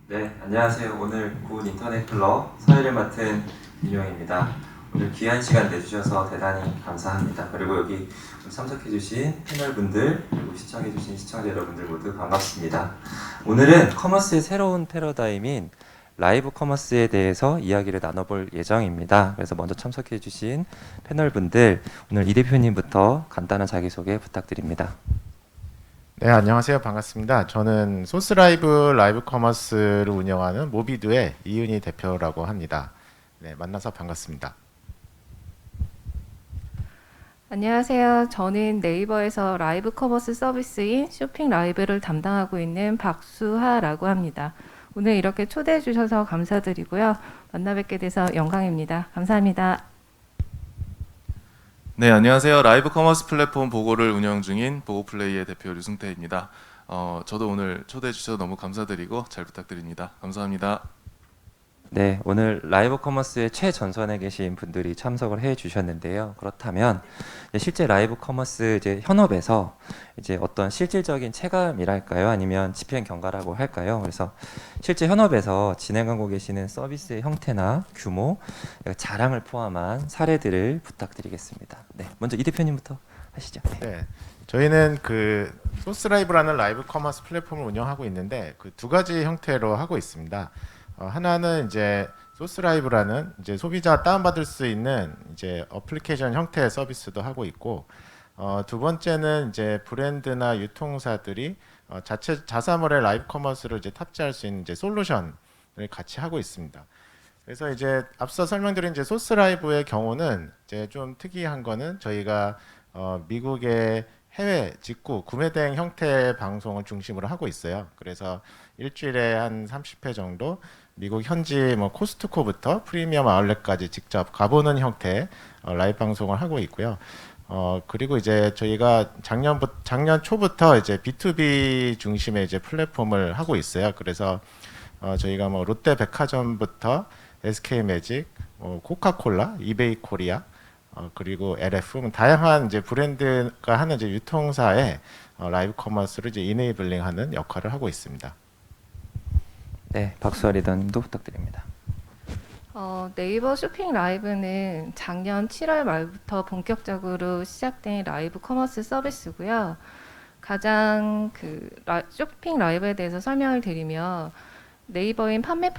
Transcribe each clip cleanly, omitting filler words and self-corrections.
네, 안녕하세요. 오늘 굿 인터넷 클럽 사회를 맡은 민용입니다. 오늘 귀한 시간 내주셔서 대단히 감사합니다. 그리고 여기 참석해주신 패널분들 그리고 시청해주신 시청자 여러분들 모두 반갑습니다. 오늘은 커머스의 새로운 패러다임인 라이브 커머스에 대해서 이야기를 나눠볼 예정입니다. 그래서 먼저 참석해주신 패널분들 오늘 이 대표님부터 간단한 자기소개 부탁드립니다. 네, 안녕하세요. 반갑습니다. 저는 소스라이브 라이브 커머스를 운영하는 모비드의 이은희 대표라고 합니다. 네, 만나서 반갑습니다. 안녕하세요. 저는 네이버에서 라이브 커머스 서비스인 쇼핑 라이브를 담당하고 있는 박수하라고 합니다. 오늘 이렇게 초대해 주셔서 감사드리고요. 만나 뵙게 돼서 영광입니다. 감사합니다. 네, 안녕하세요. 라이브 커머스 플랫폼 보고를 운영 중인 보고플레이의 대표 류승태입니다. 저도 오늘 초대해 주셔서 너무 감사드리고 잘 부탁드립니다. 감사합니다. 네, 오늘 라이브 커머스의 최전선에 계신 분들이 참석을 해 주셨는데요. 그렇다면 이제 실제 라이브 커머스 이제 현업에서 이제 어떤 실질적인 체감이랄까요? 아니면 집행 경과라고 할까요? 그래서 실제 현업에서 진행하고 계시는 서비스의 형태나 규모, 자랑을 포함한 사례들을 부탁드리겠습니다. 네, 먼저 이 대표님부터 하시죠. 네. 네, 저희는 그 소스라이브라는 라이브 커머스 플랫폼을 운영하고 있는데 그 두 가지 형태로 하고 있습니다. 하나는 이제 소스라이브라는 이제 소비자가 다운받을 수 있는 이제 어플리케이션 형태의 서비스도 하고 있고, 두 번째는 이제 브랜드나 유통사들이 자체 자사몰의 라이브 커머스를 이제 탑재할 수 있는 이제 솔루션을 같이 하고 있습니다. 그래서 이제 앞서 설명드린 이제 소스라이브의 경우는 이제 좀 특이한 거는 저희가 미국의 해외 직구 구매 대행 형태의 방송을 중심으로 하고 있어요. 그래서 일주일에 한 30회 정도 미국 현지 뭐 코스트코부터 프리미엄 아울렛까지 직접 가보는 형태의 라이브 방송을 하고 있고요. 그리고 이제 저희가 작년 초부터 이제 B2B 중심의 이제 플랫폼을 하고 있어요. 그래서 저희가 뭐 롯데 백화점부터 SK 매직, 코카콜라, 이베이 코리아, 그리고 LF 다양한 이제 브랜드가 하는 이제 유통사의 라이브 커머스를 이제 이네이블링하는 역할을 하고 있습니다. 네, 박수아 리더님도 부탁드립니다. 네이버 쇼핑 라이브는 작년 7월 말부터 본격적으로 시작된 라이브 커머스 서비스고요. 가장 쇼핑 라이브에 대해서 설명을 드리면 네이버인 판매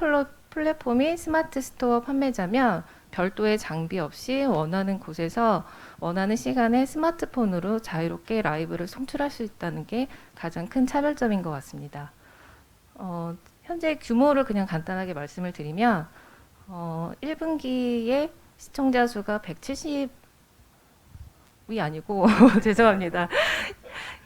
플랫폼이 스마트 스토어 판매자면 별도의 장비 없이 원하는 곳에서 원하는 시간에 스마트폰으로 자유롭게 라이브를 송출할 수 있다는 게 가장 큰 차별점인 것 같습니다. 현재 규모를 그냥 간단하게 말씀을 드리면 1분기에 시청자 수가 170이 아니고 죄송합니다.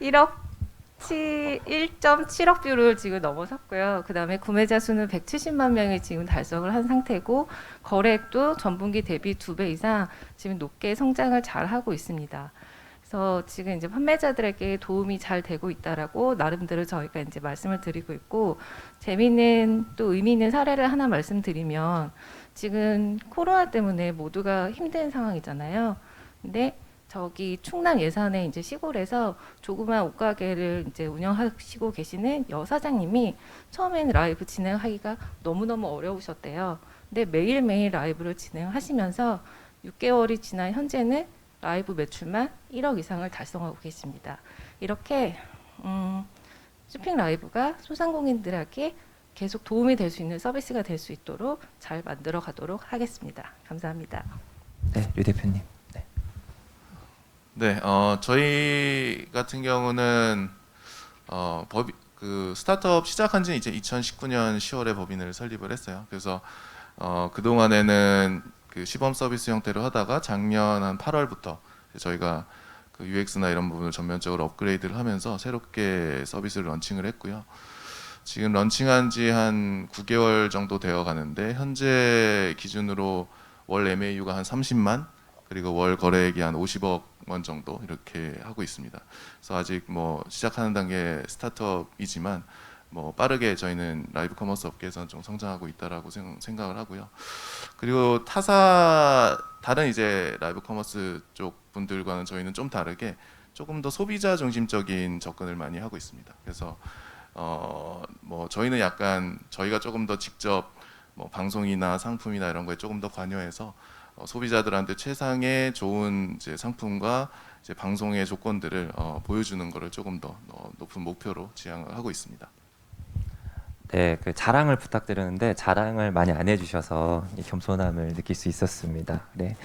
1.7억 뷰를 지금 넘어섰고요. 그 다음에 구매자 수는 170만 명이 지금 달성을 한 상태고 거래액도 전분기 대비 2배 이상 지금 높게 성장을 잘 하고 있습니다. 그래서 지금 이제 판매자들에게 도움이 잘 되고 있다라고 나름대로 저희가 이제 말씀을 드리고 있고, 재미있는 또 의미 있는 사례를 하나 말씀드리면 지금 코로나 때문에 모두가 힘든 상황이잖아요. 근데 저기 충남 예산의 이제 시골에서 조그만 옷가게를 이제 운영하시고 계시는 여사장님이 처음에는 라이브 진행하기가 너무너무 어려우셨대요. 근데 매일매일 라이브를 진행하시면서 6개월이 지난 현재는 라이브 매출만 1억 이상을 달성하고 계십니다. 이렇게 쇼핑 라이브가 소상공인들에게 계속 도움이 될 수 있는 서비스가 될 수 있도록 잘 만들어 가도록 하겠습니다. 감사합니다. 네, 류 대표님. 네. 네, 저희 같은 경우는 스타트업 시작한 지 이제 2019년 10월에 법인을 설립을 했어요. 그래서 그동안에는 그 시범 서비스 형태로 하다가 작년 한 8월부터 저희가 그 UX나 이런 부분을 전면적으로 업그레이드를 하면서 새롭게 서비스를 런칭을 했고요. 지금 런칭한 지 한 9개월 정도 되어 가는데 현재 기준으로 월 MAU가 한 30만 그리고 월 거래액이 한 50억 원 정도 이렇게 하고 있습니다. 그래서 아직 뭐 시작하는 단계 스타트업이지만 뭐 빠르게 저희는 라이브 커머스 업계에서는 좀 성장하고 있다라고 생각을 하고요. 그리고 다른 이제 라이브 커머스 쪽 분들과는 저희는 좀 다르게 조금 더 소비자 중심적인 접근을 많이 하고 있습니다. 그래서 뭐 저희는 약간 저희가 조금 더 직접 뭐 방송이나 상품이나 이런 거에 조금 더 관여해서 소비자들한테 최상의 좋은 이제 상품과 이제 방송의 조건들을 보여주는 것을 조금 더 높은 목표로 지향을 하고 있습니다. 네, 그 자랑을 부탁드렸는데 자랑을 많이 안 해주셔서 이 겸손함을 느낄 수 있었습니다. 네,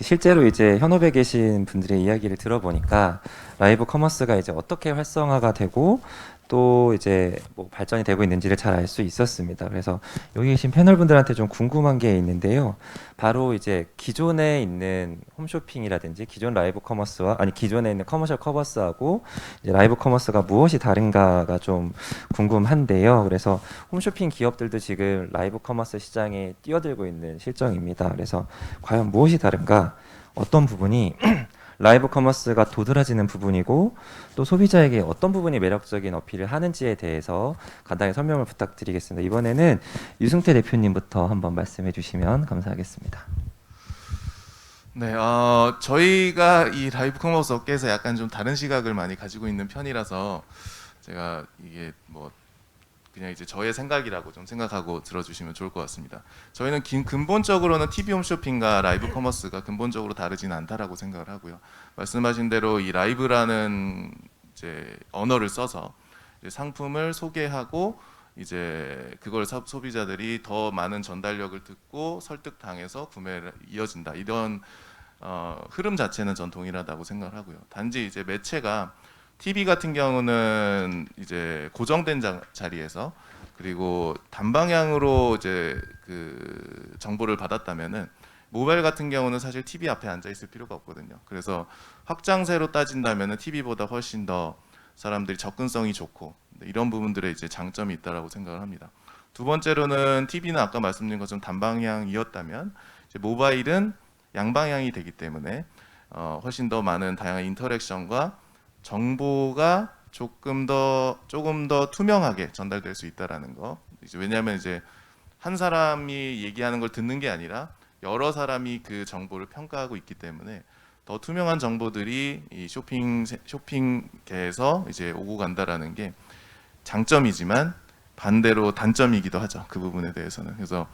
실제로 이제 현업에 계신 분들의 이야기를 들어보니까 라이브 커머스가 이제 어떻게 활성화가 되고 또 이제 뭐 발전이 되고 있는지를 잘 알 수 있었습니다. 그래서 여기 계신 패널분들한테 좀 궁금한 게 있는데요. 바로 이제 기존에 있는 홈쇼핑이라든지 기존 라이브 커머스와 아니 기존에 있는 커머셜 커머스하고 이제 라이브 커머스가 무엇이 다른가가 좀 궁금한데요. 그래서 홈쇼핑 기업들도 지금 라이브 커머스 시장에 뛰어들고 있는 실정입니다. 그래서 과연 무엇이 다른가? 어떤 부분이 라이브 커머스가 도드라지는 부분이고 또 소비자에게 어떤 부분이 매력적인 어필을 하는지에 대해서 간단히 설명을 부탁드리겠습니다. 이번에는 유승태 대표님부터 한번 말씀해 주시면 감사하겠습니다. 네, 저희가 이 라이브 커머스 업계에서 약간 좀 다른 시각을 많이 가지고 있는 편이라서 제가 이게 뭐 그냥 이제 저의 생각이라고 좀 생각하고 들어주시면 좋을 것 같습니다. 저희는 근본적으로는 TV 홈쇼핑과 라이브 커머스가 근본적으로 다르지는 않다라고 생각을 하고요. 말씀하신 대로 이 라이브라는 이제 언어를 써서 이제 상품을 소개하고 이제 그걸 소비자들이 더 많은 전달력을 듣고 설득당해서 구매를 이어진다. 이런 흐름 자체는 전 동일하다고 생각을 하고요. 단지 이제 매체가 TV 같은 경우는 이제 고정된 자리에서 그리고 단방향으로 이제 그 정보를 받았다면은 모바일 같은 경우는 사실 TV 앞에 앉아 있을 필요가 없거든요. 그래서 확장세로 따진다면은 TV보다 훨씬 더 사람들이 접근성이 좋고 이런 부분들에 이제 장점이 있다라고 생각을 합니다. 두 번째로는 TV는 아까 말씀드린 것처럼 단방향이었다면 이제 모바일은 양방향이 되기 때문에 훨씬 더 많은 다양한 인터랙션과 정보가 조금 더 투명하게 전달될 수 있다라는 거. 왜냐하면 이제 한 사람이 얘기하는 걸 듣는 게 아니라 여러 사람이 그 정보를 평가하고 있기 때문에 더 투명한 정보들이 이 쇼핑계에서 이제 오고 간다라는 게 장점이지만 반대로 단점이기도 하죠. 그 부분에 대해서는. 그래서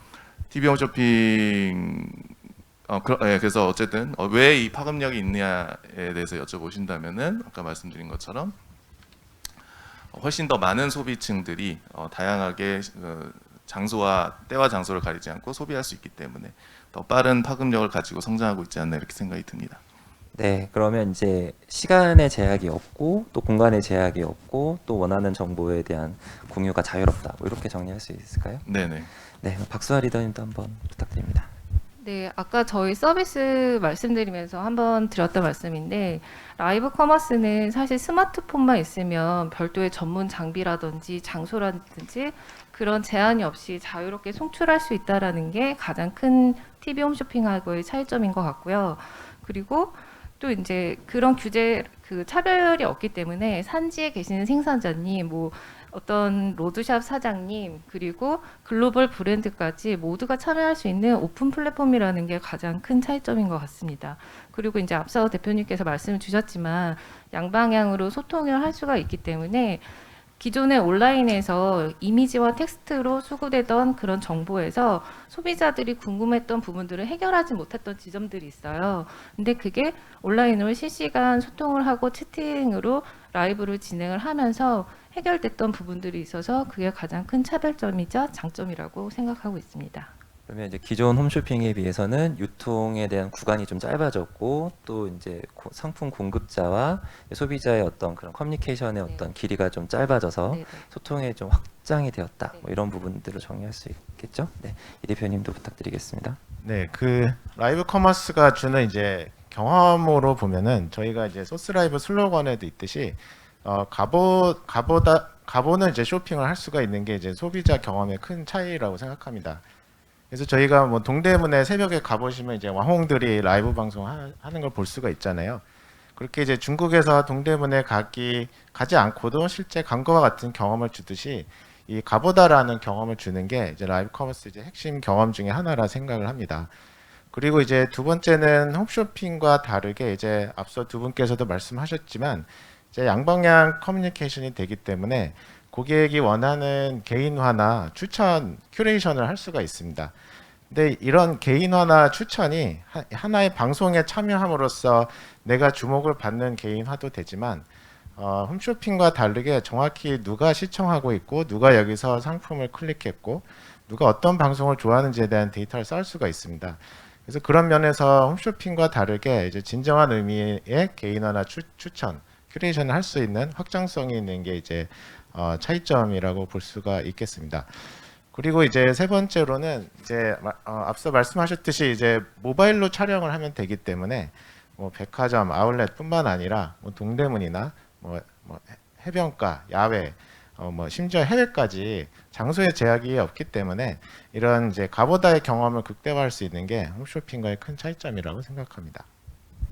TV 홈쇼핑 그래서 어쨌든 왜 이 파급력이 있느냐에 대해서 여쭤보신다면은 아까 말씀드린 것처럼 훨씬 더 많은 소비층들이 다양하게 장소와 때와 장소를 가리지 않고 소비할 수 있기 때문에 더 빠른 파급력을 가지고 성장하고 있지 않나 이렇게 생각이 듭니다. 네, 그러면 이제 시간의 제약이 없고 또 공간의 제약이 없고 또 원하는 정보에 대한 공유가 자유롭다. 뭐 이렇게 정리할 수 있을까요? 네네. 네, 박수아 리더님도 한번 부탁드립니다. 네, 아까 저희 서비스 말씀드리면서 한번 드렸던 말씀인데 라이브 커머스는 사실 스마트폰만 있으면 별도의 전문 장비라든지 장소라든지 그런 제한이 없이 자유롭게 송출할 수 있다라는 게 가장 큰 TV 홈쇼핑하고의 차이점인 것 같고요. 그리고 또 이제 그런 규제 그 차별이 없기 때문에 산지에 계시는 생산자님 뭐 어떤 로드샵 사장님 그리고 글로벌 브랜드까지 모두가 참여할 수 있는 오픈 플랫폼이라는 게 가장 큰 차이점인 것 같습니다. 그리고 이제 앞서 대표님께서 말씀을 주셨지만 양방향으로 소통을 할 수가 있기 때문에 기존의 온라인에서 이미지와 텍스트로 수구되던 그런 정보에서 소비자들이 궁금했던 부분들을 해결하지 못했던 지점들이 있어요. 근데 그게 온라인으로 실시간 소통을 하고 채팅으로 라이브를 진행을 하면서 해결됐던 부분들이 있어서 그게 가장 큰 차별점이자 장점이라고 생각하고 있습니다. 그러면 이제 기존 홈쇼핑에 비해서는 유통에 대한 구간이 좀 짧아졌고 또 이제 상품 공급자와 소비자의 어떤 그런 커뮤니케이션의 네. 어떤 길이가 좀 짧아져서 네네. 소통에 좀 확장이 되었다. 네. 뭐 이런 부분들을 정리할 수 있겠죠? 네, 이 대표님도 부탁드리겠습니다. 네, 그 라이브 커머스가 주는 이제 경험으로 보면은 저희가 이제 소스 라이브 슬로건에도 있듯이 가보는 이제 쇼핑을 할 수가 있는 게 이제 소비자 경험의 큰 차이라고 생각합니다. 그래서 저희가 뭐 동대문에 새벽에 가보시면 이제 왕홍들이 라이브 방송 하는 걸 볼 수가 있잖아요. 그렇게 이제 중국에서 동대문에 가지 않고도 실제 간 것과 같은 경험을 주듯이 이 가보다라는 경험을 주는 게 이제 라이브 커머스 이제 핵심 경험 중에 하나라 생각을 합니다. 그리고 이제 두 번째는 홈쇼핑과 다르게 이제 앞서 두 분께서도 말씀하셨지만 이제 양방향 커뮤니케이션이 되기 때문에 고객이 원하는 개인화나 추천, 큐레이션을 할 수가 있습니다. 근데 이런 개인화나 추천이 하나의 방송에 참여함으로써 내가 주목을 받는 개인화도 되지만 홈쇼핑과 다르게 정확히 누가 시청하고 있고 누가 여기서 상품을 클릭했고 누가 어떤 방송을 좋아하는지에 대한 데이터를 쌓을 수가 있습니다. 그래서 그런 면에서 홈쇼핑과 다르게 이제 진정한 의미의 개인화나 추천, 큐레이션을 할 수 있는 확장성이 있는 게 이제 차이점이라고 볼 수가 있겠습니다. 그리고 이제 세 번째로는 이제 앞서 말씀하셨듯이 이제 모바일로 촬영을 하면 되기 때문에 뭐 백화점, 아울렛뿐만 아니라 뭐 동대문이나 뭐 해변가, 야외, 뭐 심지어 해외까지 장소의 제약이 없기 때문에 이런 이제 가보다의 경험을 극대화할 수 있는 게 홈쇼핑과의 큰 차이점이라고 생각합니다.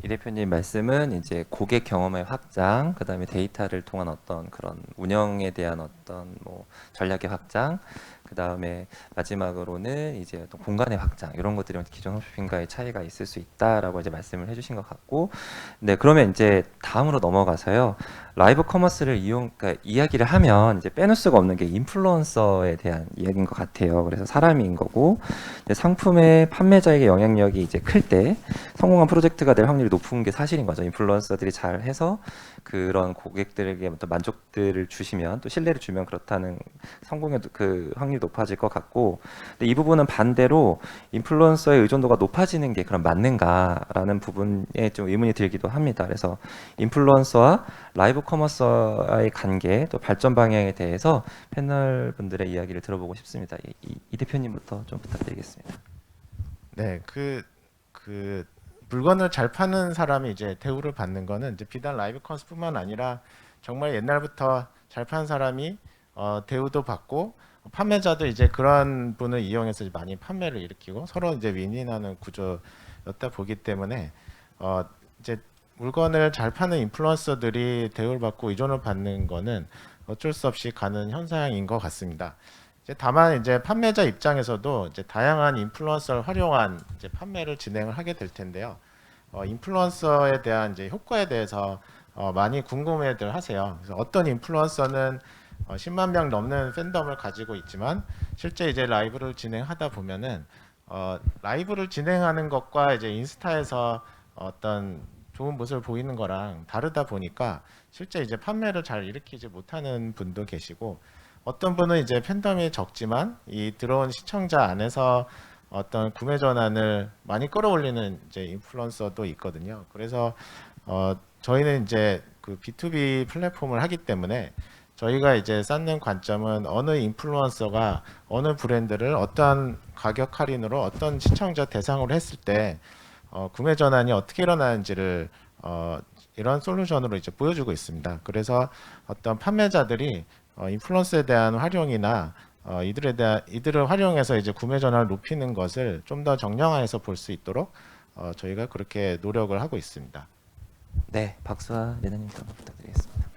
이 대표님 말씀은 이제 고객 경험의 확장, 그다음에 데이터를 통한 어떤 그런 운영에 대한 어떤 뭐 전략의 확장, 그다음에 마지막으로는 이제 어떤 공간의 확장 이런 것들이 기존 홈쇼핑과의 차이가 있을 수 있다라고 이제 말씀을 해주신 것 같고, 네 그러면 이제 다음으로 넘어가서요. 라이브 커머스를 그러니까 이야기를 하면 이제 빼놓을 수가 없는 게 인플루언서에 대한 이야기인 것 같아요. 그래서 사람인 거고 이제 상품의 판매자에게 영향력이 이제 클 때 성공한 프로젝트가 될 확률이 높은 게 사실인 거죠. 인플루언서들이 잘 해서 그런 고객들에게 어떤 만족들을 주시면 또 신뢰를 주면 그렇다는 성공의 그 확률이 높아질 것 같고, 근데 이 부분은 반대로 인플루언서의 의존도가 높아지는 게 그럼 맞는가라는 부분에 좀 의문이 들기도 합니다. 그래서 인플루언서와 라이브 커머스와의 관계 또 발전 방향에 대해서 패널 분들의 이야기를 들어보고 싶습니다. 이 대표님부터 좀 부탁드리겠습니다. 네, 그 물건을 잘 파는 사람이 이제 대우를 받는 거는 이제 비단 라이브 커머스뿐만 아니라 정말 옛날부터 잘 파는 사람이 대우도 받고 판매자도 이제 그런 분을 이용해서 많이 판매를 일으키고 서로 이제 윈윈하는 구조였다 보기 때문에 이제 물건을 잘 파는 인플루언서들이 대우를 받고 의존을 받는 거는 어쩔 수 없이 가는 현상인 것 같습니다. 이제 다만 이제 판매자 입장에서도 이제 다양한 인플루언서를 활용한 이제 판매를 진행을 하게 될 텐데요. 인플루언서에 대한 이제 효과에 대해서 많이 궁금해들 하세요. 그래서 어떤 인플루언서는 10만 명 넘는 팬덤을 가지고 있지만 실제 이제 라이브를 진행하다 보면은 라이브를 진행하는 것과 이제 인스타에서 어떤 좋은 모습을 보이는 거랑 다르다 보니까 실제 이제 판매를 잘 일으키지 못하는 분도 계시고, 어떤 분은 이제 팬덤이 적지만 이 들어온 시청자 안에서 어떤 구매 전환을 많이 끌어올리는 이제 인플루언서도 있거든요. 그래서 저희는 이제 그 B2B 플랫폼을 하기 때문에 저희가 이제 쌓는 관점은 어느 인플루언서가 어느 브랜드를 어떠한 가격 할인으로 어떤 시청자 대상으로 했을 때 구매 전환이 어떻게 일어나는지를 이런 솔루션으로 이제 보여주고 있습니다. 그래서 어떤 판매자들이 인플루언서에 대한 활용이나 이들을 활용해서 이제 구매 전환을 높이는 것을 좀 더 정량화해서 볼 수 있도록 저희가 그렇게 노력을 하고 있습니다. 네, 박수와 레나님도 한번 부탁드리겠습니다.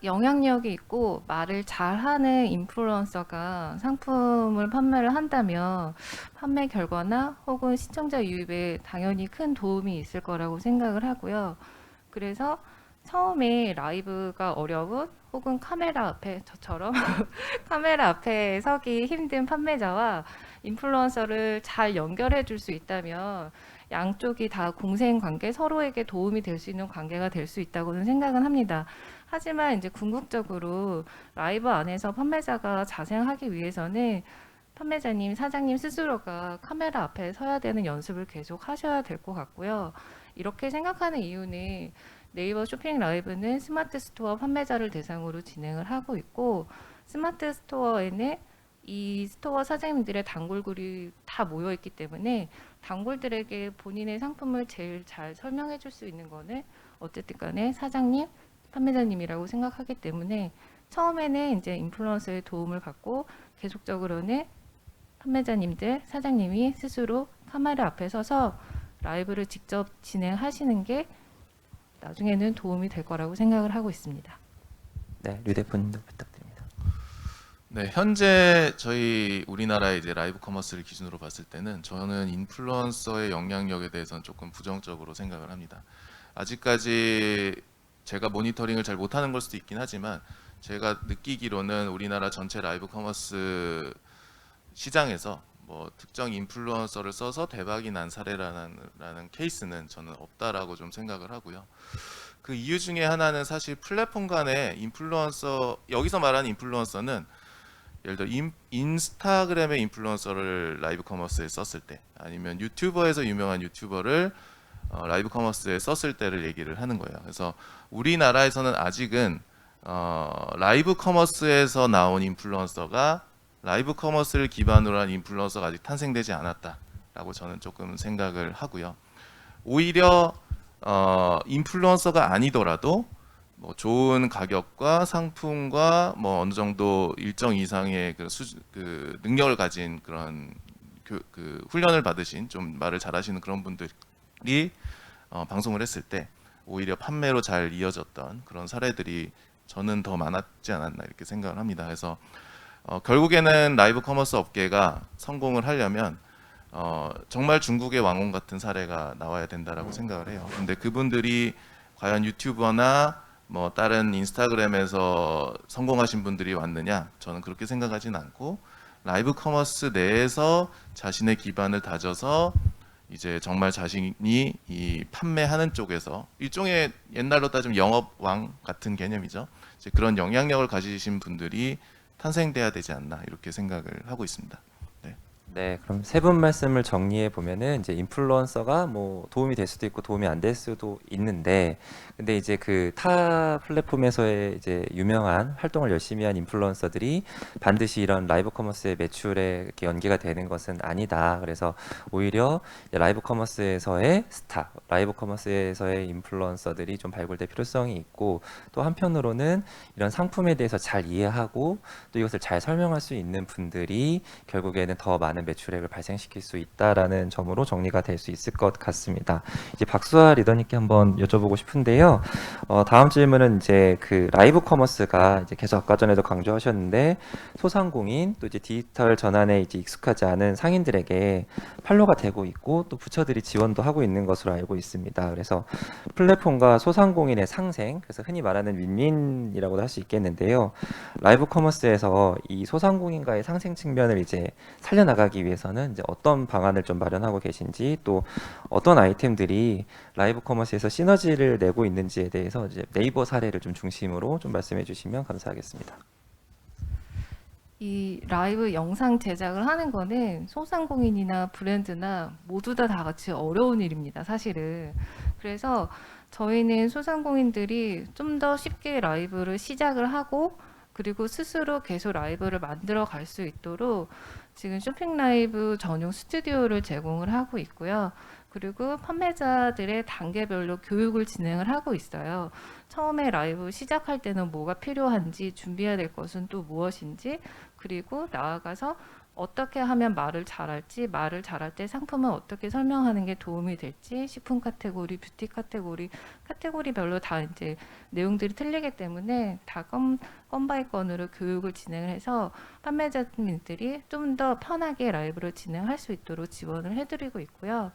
영향력이 있고 말을 잘하는 인플루언서가 상품을 판매를 한다면 판매 결과나 혹은 시청자 유입에 당연히 큰 도움이 있을 거라고 생각을 하고요. 그래서 처음에 라이브가 어려운 혹은 카메라 앞에 저처럼 카메라 앞에 서기 힘든 판매자와 인플루언서를 잘 연결해 줄 수 있다면 양쪽이 다 공생 관계, 서로에게 도움이 될 수 있는 관계가 될 수 있다고는 생각은 합니다. 하지만 이제 궁극적으로 라이브 안에서 판매자가 자생하기 위해서는 판매자님, 사장님 스스로가 카메라 앞에 서야 되는 연습을 계속 하셔야 될 것 같고요. 이렇게 생각하는 이유는 네이버 쇼핑 라이브는 스마트 스토어 판매자를 대상으로 진행을 하고 있고, 스마트 스토어에는 이 스토어 사장님들의 단골들이 다 모여 있기 때문에 단골들에게 본인의 상품을 제일 잘 설명해 줄 수 있는 거는 어쨌든 간에 사장님, 판매자님이라고 생각하기 때문에 처음에는 이제 인플루언서의 도움을 받고 계속적으로는 판매자님들, 사장님이 스스로 카메라 앞에 서서 라이브를 직접 진행하시는 게 나중에는 도움이 될 거라고 생각을 하고 있습니다. 네, 류 대표님도 부탁드립니다. 네, 현재 저희 우리나라의 이제 라이브 커머스를 기준으로 봤을 때는 저는 인플루언서의 영향력에 대해서는 조금 부정적으로 생각을 합니다. 아직까지 제가 모니터링을 잘 못하는 걸 수도 있긴 하지만 제가 느끼기로는 우리나라 전체 라이브 커머스 시장에서 뭐 특정 인플루언서를 써서 대박이 난 사례라는 케이스는 저는 없다라고 좀 생각을 하고요. 그 이유 중에 하나는 사실 플랫폼 간의 인플루언서, 여기서 말하는 인플루언서는 예를 들어 인스타그램의 인플루언서를 라이브 커머스에 썼을 때, 아니면 유튜버에서 유명한 유튜버를 라이브 커머스에 썼을 때를 얘기를 하는 거예요. 그래서 우리나라에서는 아직은 라이브 커머스에서 나온 인플루언서가 라이브 커머스를 기반으로 한 인플루언서가 아직 탄생되지 않았다라고 저는 조금 생각을 하고요. 오히려 인플루언서가 아니더라도 뭐 좋은 가격과 상품과 뭐 어느 정도 일정 이상의 그 능력을 가진 그런 그 훈련을 받으신, 좀 말을 잘하시는 그런 분들이 방송을 했을 때 오히려 판매로 잘 이어졌던 그런 사례들이 저는 더 많았지 않았나 이렇게 생각을 합니다. 그래서 결국에는 라이브 커머스 업계가 성공을 하려면 정말 중국의 왕원 같은 사례가 나와야 된다라고 생각을 해요. 근데 그분들이 과연 유튜버나 뭐 다른 인스타그램에서 성공하신 분들이 왔느냐? 저는 그렇게 생각하진 않고, 라이브 커머스 내에서 자신의 기반을 다져서 이제 정말 자신이 이 판매하는 쪽에서 일종의 옛날로 따지면 영업왕 같은 개념이죠. 이제 그런 영향력을 가지신 분들이 탄생돼야 되지 않나 이렇게 생각을 하고 있습니다. 네, 그럼 세 분 말씀을 정리해 보면은 이제 인플루언서가 뭐 도움이 될 수도 있고 도움이 안 될 수도 있는데, 근데 이제 그 타 플랫폼에서의 이제 유명한 활동을 열심히 한 인플루언서들이 반드시 이런 라이브 커머스의 매출에 이렇게 연계가 되는 것은 아니다. 그래서 오히려 이제 라이브 커머스에서의 스타, 라이브 커머스에서의 인플루언서들이 좀 발굴될 필요성이 있고, 또 한편으로는 이런 상품에 대해서 잘 이해하고 또 이것을 잘 설명할 수 있는 분들이 결국에는 더 많은 매출액을 발생시킬 수 있다라는 점으로 정리가 될 수 있을 것 같습니다. 이제 박수아 리더님께 한번 여쭤보고 싶은데요. 다음 질문은 이제 그 라이브 커머스가 이제 계속 아까 전에도 강조하셨는데 소상공인 또 이제 디지털 전환에 이제 익숙하지 않은 상인들에게 판로가 되고 있고 또 부처들이 지원도 하고 있는 것으로 알고 있습니다. 그래서 플랫폼과 소상공인의 상생, 그래서 흔히 말하는 윈윈이라고도 할 수 있겠는데요. 라이브 커머스에서 이 소상공인과의 상생 측면을 이제 살려나가기 위해서는 이제 어떤 방안을 좀 마련하고 계신지, 또 어떤 아이템들이 라이브 커머스에서 시너지를 내고 있는지에 대해서 이제 네이버 사례를 좀 중심으로 좀 말씀해 주시면 감사하겠습니다. 이 라이브 영상 제작을 하는 거는 소상공인이나 브랜드나 모두 다 같이 어려운 일입니다, 사실은. 그래서 저희는 소상공인들이 좀 더 쉽게 라이브를 시작을 하고 그리고 스스로 계속 라이브를 만들어 갈 수 있도록 지금 쇼핑 라이브 전용 스튜디오를 제공을 하고 있고요. 그리고 판매자들의 단계별로 교육을 진행을 하고 있어요. 처음에 라이브 시작할 때는 뭐가 필요한지, 준비해야 될 것은 또 무엇인지, 그리고 나아가서 어떻게 하면 말을 잘할지, 말을 잘할 때 상품은 어떻게 설명하는 게 도움이 될지, 식품 카테고리, 뷰티 카테고리, 카테고리별로 다 이제 내용들이 틀리기 때문에 다 건 바이 건으로 교육을 진행을 해서 판매자님들이 좀 더 편하게 라이브를 진행할 수 있도록 지원을 해드리고 있고요.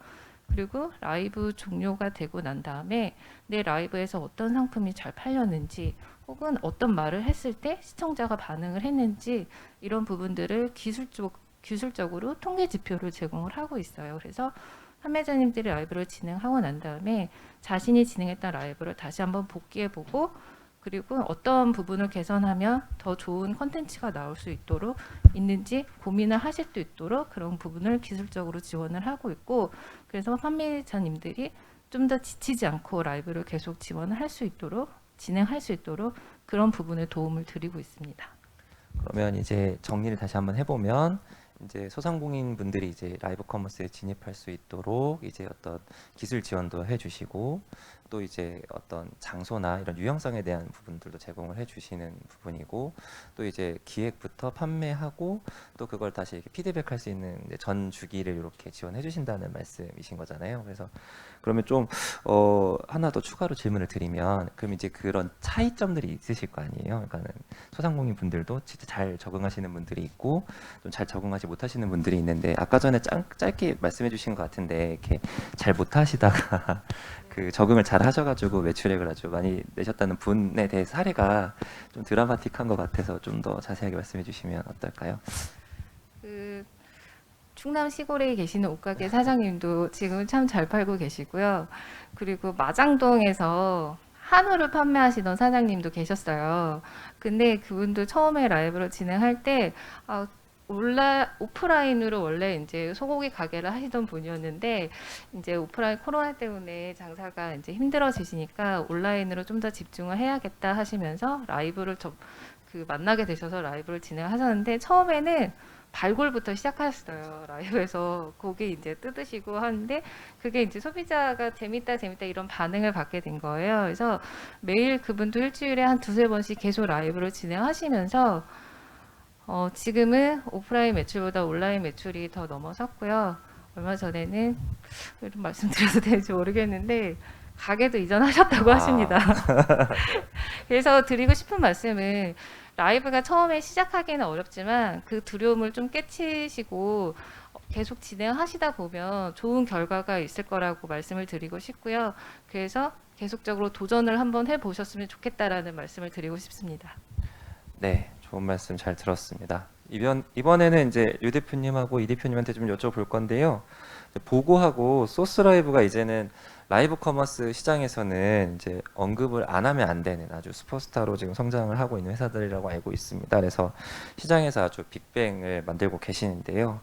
그리고 라이브 종료가 되고 난 다음에 내 라이브에서 어떤 상품이 잘 팔렸는지, 혹은 어떤 말을 했을 때 시청자가 반응을 했는지, 이런 부분들을 기술적으로 통계 지표를 제공을 하고 있어요. 그래서 판매자님들이 라이브를 진행하고 난 다음에 자신이 진행했던 라이브를 다시 한번 복귀해보고, 그리고 어떤 부분을 개선하면 더 좋은 컨텐츠가 나올 수 있도록 있는지 고민을 하실 수 있도록 그런 부분을 기술적으로 지원을 하고 있고, 그래서 판매자님들이 좀 더 지치지 않고 라이브를 계속 지원을 할 수 있도록, 진행할 수 있도록 그런 부분에 도움을 드리고 있습니다. 그러면 이제 정리를 다시 한번 해보면, 이제 소상공인 분들이 이제 라이브 커머스에 진입할 수 있도록 이제 어떤 기술 지원도 해주시고, 또 이제 어떤 장소나 이런 유형성에 대한 부분들도 제공을 해주시는 부분이고, 또 이제 기획부터 판매하고 또 그걸 다시 이렇게 피드백할 수 있는 이제 전 주기를 이렇게 지원해 주신다는 말씀이신 거잖아요. 그래서 그러면 좀 하나 더 추가로 질문을 드리면, 그럼 이제 그런 차이점들이 있으실 거 아니에요. 그러니까는 소상공인 분들도 진짜 잘 적응하시는 분들이 있고 좀 잘 적응하지 적응하지 못하시는 분들이 있는데 아까 전에 짧게 말씀해 주신 것 같은데 이렇게 잘 못하시다가 그 적응을 잘 하셔가지고 매출액을 아주 많이 내셨다는 분에 대해 사례가 좀 드라마틱한 것 같아서 좀 더 자세하게 말씀해 주시면 어떨까요? 그 충남 시골에 계시는 옷가게 사장님도 지금 참 잘 팔고 계시고요. 그리고 마장동에서 한우를 판매하시던 사장님도 계셨어요. 근데 그분도 처음에 라이브를 진행할 때 오프라인으로 원래 이제 소고기 가게를 하시던 분이었는데 이제 오프라인 코로나 때문에 장사가 이제 힘들어지시니까 온라인으로 좀 더 집중을 해야겠다 하시면서 라이브를 만나게 되셔서 라이브를 진행하셨는데 처음에는 발굴부터 시작하셨어요. 라이브에서 고기 이제 뜯으시고 하는데 그게 이제 소비자가 재밌다 이런 반응을 받게 된 거예요. 그래서 매일 그분도 일주일에 한 두세 번씩 계속 라이브를 진행하시면서 지금은 오프라인 매출보다 온라인 매출이 더 넘어섰고요. 얼마 전에는 이런 말씀드려도 될지 모르겠는데 가게도 이전하셨다고 하십니다. 그래서 드리고 싶은 말씀은 라이브가 처음에 시작하기는 어렵지만 그 두려움을 좀 깨치시고 계속 진행하시다 보면 좋은 결과가 있을 거라고 말씀을 드리고 싶고요. 그래서 계속적으로 도전을 한번 해보셨으면 좋겠다라는 말씀을 드리고 싶습니다. 네, 좋은 말씀 잘 들었습니다. 이번에는 이제 류 대표님하고 이 대표님한테 좀 여쭤볼 건데요. 보고하고 소스라이브가 이제는 라이브 커머스 시장에서는 이제 언급을 안 하면 안 되는 아주 슈퍼스타로 지금 성장을 하고 있는 회사들이라고 알고 있습니다. 그래서 시장에서 아주 빅뱅을 만들고 계시는데요.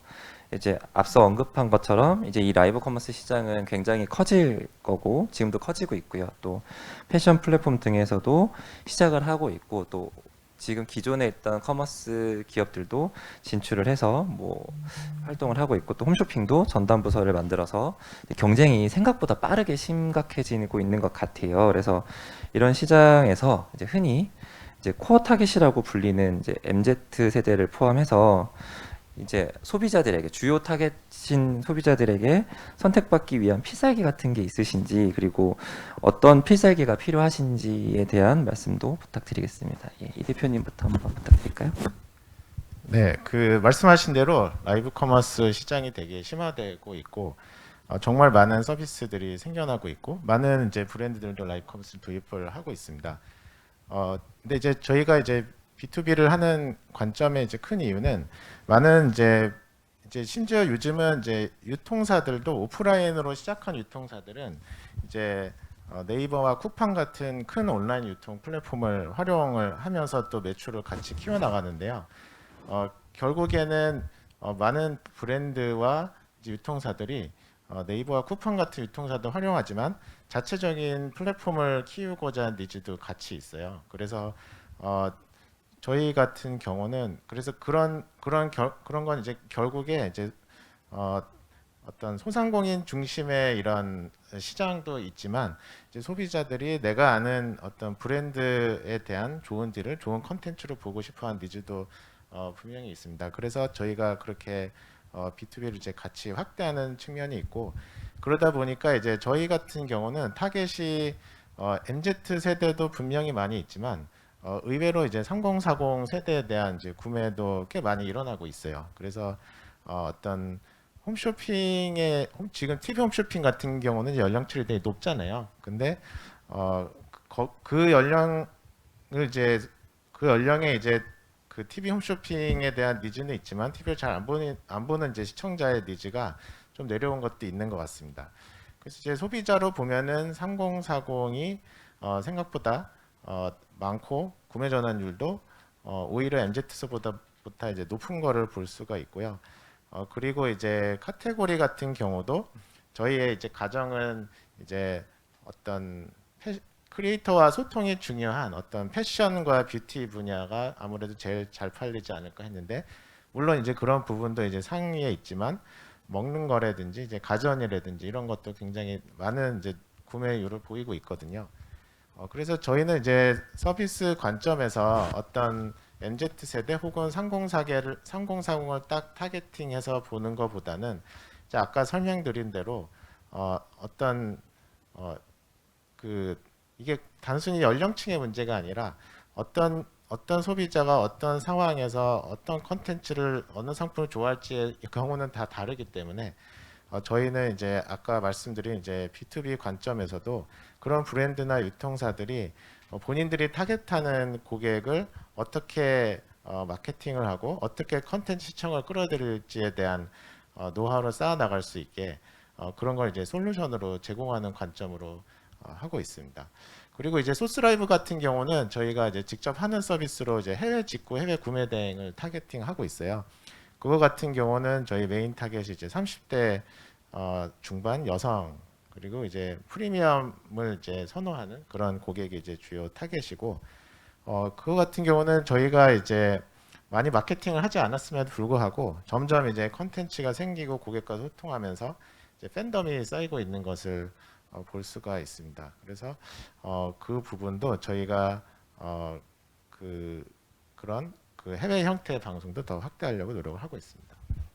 이제 앞서 언급한 것처럼 이제 이 라이브 커머스 시장은 굉장히 커질 거고 지금도 커지고 있고요. 또 패션 플랫폼 등에서도 시작을 하고 있고 또 지금 기존에 있던 커머스 기업들도 진출을 해서 뭐 활동을 하고 있고 또 홈쇼핑도 전담 부서를 만들어서 경쟁이 생각보다 빠르게 심각해지고 있는 것 같아요. 그래서 이런 시장에서 이제 흔히 이제 코어 타겟이라고 불리는 이제 MZ 세대를 포함해서 이제 소비자들에게 주요 타겟인 소비자들에게 선택받기 위한 필살기 같은 게 있으신지 그리고 어떤 필살기가 필요하신지에 대한 말씀도 부탁드리겠습니다. 예, 이 대표님부터 한번 부탁드릴까요? 네, 그 말씀하신 대로 라이브 커머스 시장이 되게 심화되고 있고 정말 많은 서비스들이 생겨나고 있고 많은 이제 브랜드들도 라이브 커머스 도입을 하고 있습니다. 근데 이제 저희가 이제 B2B를 하는 관점의 이제 큰 이유는 많은 이제 심지어 요즘은 이제 유통사들도 오프라인으로 시작한 유통사들은 이제 네이버와 쿠팡 같은 큰 온라인 유통 플랫폼을 활용을 하면서 또 매출을 같이 키워나가는데요. 결국에는 많은 브랜드와 이제 유통사들이 네이버와 쿠팡 같은 유통사도 활용하지만 자체적인 플랫폼을 키우고자 하는 니즈도 같이 있어요. 그래서 저희 같은 경우는 그래서 그런 건 이제 결국에 이제 어떤 소상공인 중심의 이런 시장도 있지만 이제 소비자들이 내가 아는 어떤 브랜드에 대한 좋은 딜을 좋은 컨텐츠로 보고 싶어하는 니즈도 분명히 있습니다. 그래서 저희가 그렇게 B2B를 이제 같이 확대하는 측면이 있고 그러다 보니까 이제 저희 같은 경우는 타겟이 MZ 세대도 분명히 많이 있지만 의외로 이제 3040 세대에 대한 이제 구매도 꽤 많이 일어나고 있어요. 그래서 어떤 홈쇼핑의 지금 TV 홈쇼핑 같은 경우는 연령층이 되게 높잖아요. 근데 그 연령을 이제 그 연령에 이제 그 TV 홈쇼핑에 대한 니즈는 있지만 TV를 잘 안 보는 이제 시청자의 니즈가 좀 내려온 것도 있는 것 같습니다. 그래서 이제 소비자로 보면은 3040이 생각보다 많고 구매 전환율도 오히려 MZ세보다 이제 높은 거를 볼 수가 있고요. 그리고 이제 카테고리 같은 경우도 저희의 이제 가정은 이제 어떤 크리에이터와 소통이 중요한 어떤 패션과 뷰티 분야가 아무래도 제일 잘 팔리지 않을까 했는데 물론 이제 그런 부분도 이제 상위에 있지만 먹는 거라든지 이제 가전이라든지 이런 것도 굉장히 많은 이제 구매율을 보이고 있거든요. 그래서 저희는 이제 서비스 관점에서 어떤 MZ 세대 혹은 3040을 딱 타겟팅해서 보는 것보다는 이제 아까 설명드린 대로 어떤 그 이게 단순히 연령층의 문제가 아니라 어떤 어떤 소비자가 어떤 상황에서 어떤 컨텐츠를 어느 상품을 좋아할지의 경우는 다 다르기 때문에 저희는 이제 아까 말씀드린 이제 B2B 관점에서도 그런 브랜드나 유통사들이 본인들이 타겟하는 고객을 어떻게 마케팅을 하고 어떻게 컨텐츠 시청을 끌어들일지에 대한 노하우를 쌓아 나갈 수 있게 그런 걸 이제 솔루션으로 제공하는 관점으로 하고 있습니다. 그리고 이제 소스라이브 같은 경우는 저희가 이제 직접 하는 서비스로 이제 해외 직구, 해외 구매 대행을 타겟팅하고 있어요. 그거 같은 경우는 저희 메인 타겟이 이제 30대 중반 여성 그리고 이제 프리미엄을 이제 선호하는 그런 고객이 이제 주요 타겟이고 그거 같은 경우는 저희가 이제 많이 마케팅을 하지 않았음에도 불구하고 점점 이제 컨텐츠가 생기고 고객과 소통하면서 이제 팬덤이 쌓이고 있는 것을 볼 수가 있습니다. 그래서 그 부분도 저희가 그런 그 해외 형태의 방송도 더 확대하려고 노력을 하고 있습니다.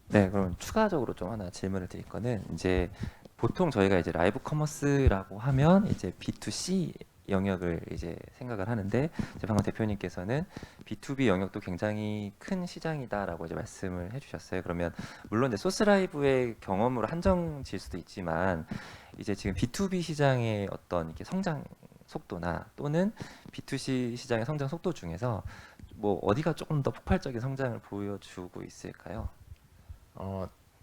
네, 그럼 추가적으로 좀 하나 질문을 드릴 거는 이제 보통 저희가 이제 라이브 커머스라고 하면 이제 B2C 영역을 이제 생각을 하는데 이제 방금 대표님께서는 B2B 영역도 굉장히 큰 시장이다라고 이제 말씀을 해주셨어요. 그러면 물론 이제 소스라이브의 경험으로 한정질 수도 있지만 이제 지금 B2B 시장의 어떤 이렇게 성장 속도나 또는 B2C 시장의 성장 속도 중에서 뭐 어디가 조금 더 폭발적인 성장을 보여주고 있을까요?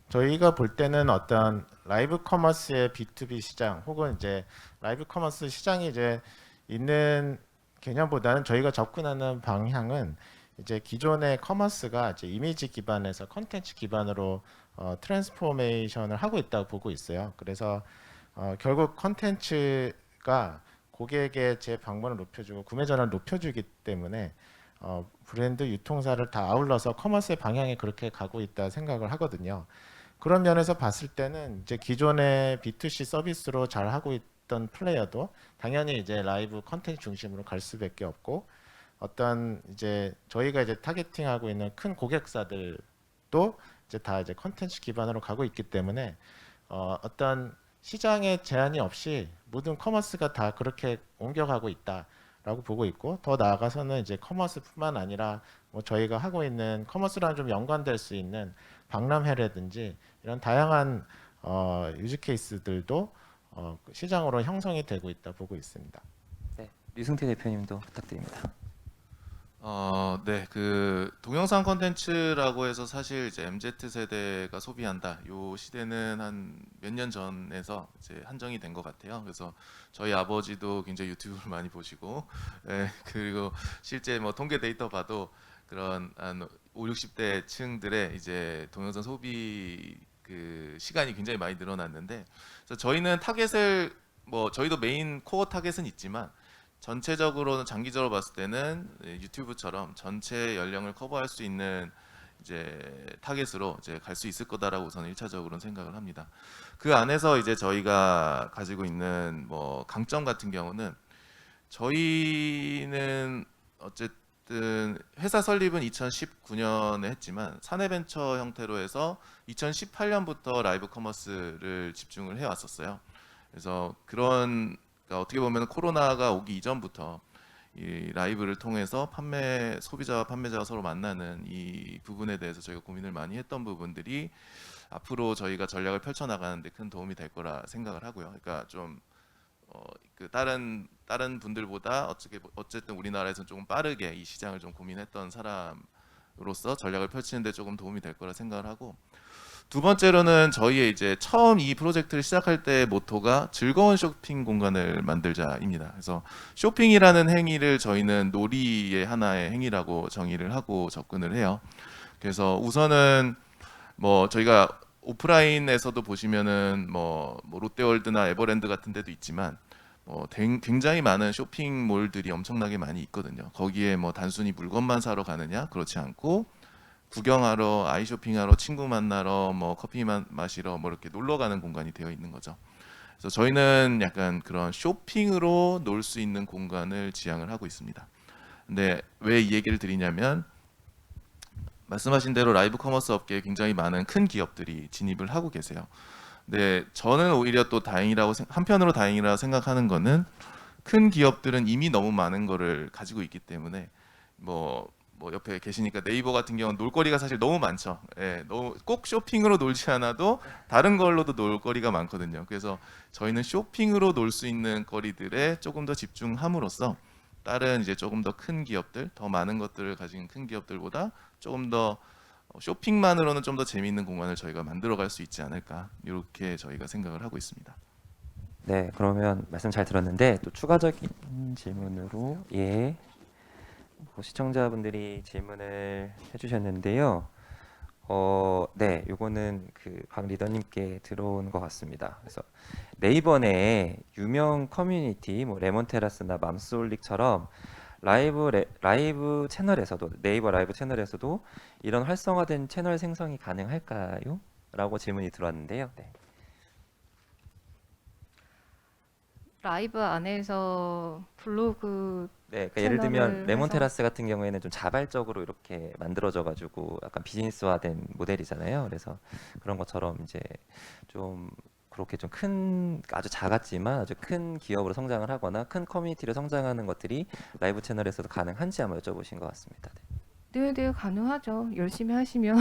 저희가 볼 때는 어떤 라이브 커머스의 B2B 시장 혹은 이제 라이브 커머스 시장이 이제 있는 개념보다는 저희가 접근하는 방향은 이제 기존의 커머스가 이제 이미지 기반에서 컨텐츠 기반으로 트랜스포메이션을 하고 있다고 보고 있어요. 그래서 결국 컨텐츠가 고객의 재방문을 높여주고 구매 전환을 높여주기 때문에 브랜드 유통사를 다 아울러서 커머스의 방향이 그렇게 가고 있다 생각을 하거든요. 그런 면에서 봤을 때는 이제 기존의 B2C 서비스로 잘 하고 있던 플레이어도 당연히 이제 라이브 컨텐츠 중심으로 갈 수밖에 없고 어떤 이제 저희가 이제 타겟팅하고 있는 큰 고객사들도 이제 다 이제 컨텐츠 기반으로 가고 있기 때문에 어떤 시장의 제한이 없이 모든 커머스가 다 그렇게 옮겨가고 있다라고 보고 있고 더 나아가서는 이제 커머스뿐만 아니라 뭐 저희가 하고 있는 커머스랑 좀 연관될 수 있는 박람회라든지 이런 다양한 유즈 케이스들도 시장으로 형성이 되고 있다 보고 있습니다. 네, 류승태 대표님도 부탁드립니다. 네, 그 동영상 콘텐츠라고 해서 사실 이제 MZ 세대가 소비한다. 요 시대는 한 몇 년 전에서 이제 한정이 된 것 같아요. 그래서 저희 아버지도 굉장히 유튜브를 많이 보시고, 그리고 실제 뭐 통계 데이터 봐도 그런 한 5, 60대 층들의 이제 동영상 소비 그 시간이 굉장히 많이 늘어났는데, 그래서 저희는 타겟을 뭐 저희도 메인 코어 타겟은 있지만. 전체적으로는 장기적으로 봤을 때는 유튜브처럼 전체 연령을 커버할 수 있는 이제 타겟으로 이제 갈 수 있을 거다라고 우선 1차적으로는 생각을 합니다. 그 안에서 이제 저희가 가지고 있는 뭐 강점 같은 경우는 저희는 어쨌든 회사 설립은 2019년에 했지만 사내벤처 형태로 해서 2018년부터 라이브 커머스를 집중을 해왔었어요. 그래서 그런 그러니까 어떻게 보면 코로나가 오기 이전부터 이 라이브를 통해서 소비자와 판매자가 서로 만나는 이 부분에 대해서 저희가 고민을 많이 했던 부분들이 앞으로 저희가 전략을 펼쳐 나가는데 큰 도움이 될 거라 생각을 하고요. 그러니까 좀 그 다른 분들보다 어쨌든 우리나라에서는 조금 빠르게 이 시장을 좀 고민했던 사람으로서 전략을 펼치는데 조금 도움이 될 거라 생각을 하고. 두 번째로는 저희의 이제 처음 이 프로젝트를 시작할 때 모토가 즐거운 쇼핑 공간을 만들자입니다. 그래서 쇼핑이라는 행위를 저희는 놀이의 하나의 행위라고 정의를 하고 접근을 해요. 그래서 우선은 뭐 저희가 오프라인에서도 보시면은 뭐 롯데월드나 에버랜드 같은 데도 있지만 굉장히 많은 쇼핑몰들이 엄청나게 많이 있거든요. 거기에 뭐 단순히 물건만 사러 가느냐? 그렇지 않고 구경하러, 아이쇼핑하러, 친구 만나러, 뭐 커피 마시러 뭐 이렇게 놀러 가는 공간이 되어 있는 거죠. 그래서 저희는 약간 그런 쇼핑으로 놀 수 있는 공간을 지향을 하고 있습니다. 근데 왜 이 얘기를 드리냐면 말씀하신 대로 라이브 커머스 업계에 굉장히 많은 큰 기업들이 진입을 하고 계세요. 근데 저는 오히려 또 한편으로 다행이라고 생각하는 거는 큰 기업들은 이미 너무 많은 거를 가지고 있기 때문에 뭐 옆에 계시니까 네이버 같은 경우는 놀거리가 사실 너무 많죠. 예, 너무 꼭 쇼핑으로 놀지 않아도 다른 걸로도 놀거리가 많거든요. 그래서 저희는 쇼핑으로 놀 수 있는 거리들에 조금 더 집중함으로써 다른 이제 조금 더 큰 기업들, 더 많은 것들을 가진 큰 기업들보다 조금 더 쇼핑만으로는 좀 더 재미있는 공간을 저희가 만들어갈 수 있지 않을까 이렇게 저희가 생각을 하고 있습니다. 네, 그러면 말씀 잘 들었는데 또 추가적인 질문으로 시청자분들이 질문을 해주셨는데요. 네, 요거는 그 박 리더님께 들어온 것 같습니다. 그래서 네이버 내에 유명 커뮤니티, 뭐 레몬테라스나 맘스올릭처럼 라이브 채널에서도 네이버 라이브 채널에서도 이런 활성화된 채널 생성이 가능할까요? 라고 질문이 들어왔는데요. 네. 라이브 안에서 블로그 네, 그러니까 예를 들면 채널을 레몬 해서 테라스 같은 경우에는 좀 자발적으로 이렇게 만들어져 가지고 약간 비즈니스화된 모델이잖아요. 그래서 그런 것처럼 이제 좀 그렇게 좀 큰 아주 작았지만 아주 큰 기업으로 성장을 하거나 큰 커뮤니티로 성장하는 것들이 라이브 채널에서도 가능한지 한번 여쭤보신 것 같습니다. 네. 네, 가능하죠. 열심히 하시면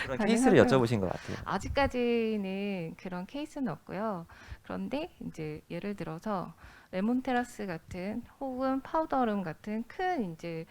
그런 케이스를 가능하고요. 여쭤보신 것 같아요. 아직까지는 그런 케이스는 없고요. 그런데 이제 예를 들어서 레몬테라스 같은 혹은 파우더룸 같은 큰 이제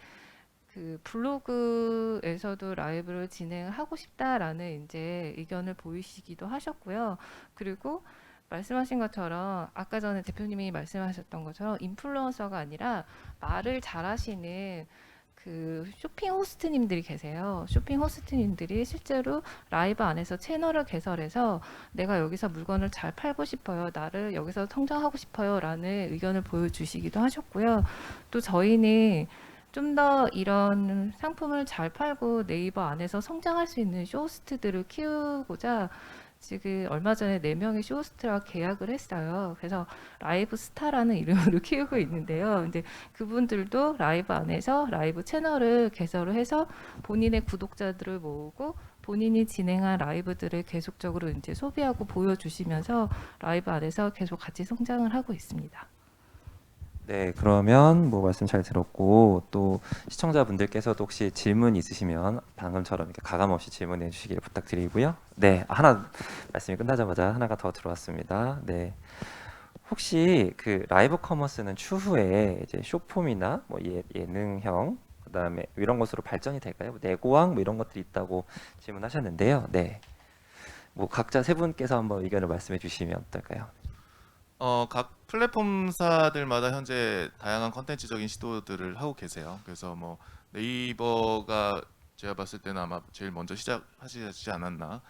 그 블로그에서도 라이브를 진행하고 싶다라는 이제 의견을 보이시기도 하셨고요. 그리고 말씀하신 것처럼 아까 전에 대표님이 말씀하셨던 것처럼 인플루언서가 아니라 말을 잘하시는 그 쇼핑 호스트님들이 계세요. 쇼핑 호스트님들이 실제로 라이브 안에서 채널을 개설해서 내가 여기서 물건을 잘 팔고 싶어요. 나를 여기서 성장하고 싶어요. 라는 의견을 보여주시기도 하셨고요. 또 저희는 좀 더 이런 상품을 잘 팔고 네이버 안에서 성장할 수 있는 쇼호스트들을 키우고자 지금 얼마 전에 4명의 쇼호스트와 계약을 했어요. 그래서 라이브 스타라는 이름으로 키우고 있는데요. 이제 그분들도 라이브 안에서 라이브 채널을 개설을 해서 본인의 구독자들을 모으고 본인이 진행한 라이브들을 계속적으로 이제 소비하고 보여주시면서 라이브 안에서 계속 같이 성장을 하고 있습니다. 네, 그러면 뭐 말씀 잘 들었고 또 시청자분들께서도 혹시 질문 있으시면 방금처럼 이렇게 가감 없이 질문해 주시기를 부탁드리고요. 네, 하나 말씀이 끝나자마자 하나가 더 들어왔습니다. 네, 혹시 그 라이브 커머스는 추후에 이제 숏폼이나 뭐 예능형 그다음에 이런 것으로 발전이 될까요? 뭐 내고왕 뭐 이런 것들이 있다고 질문하셨는데요. 네, 뭐 각자 세 분께서 한번 의견을 말씀해 주시면 어떨까요? 각 플랫폼사들마다 현재 다양한 컨텐츠적인 시도들을 하고 계세요. 그래서 뭐 네이버가 제가 봤을 때는 아마 제일 먼저 시작하시지 않았나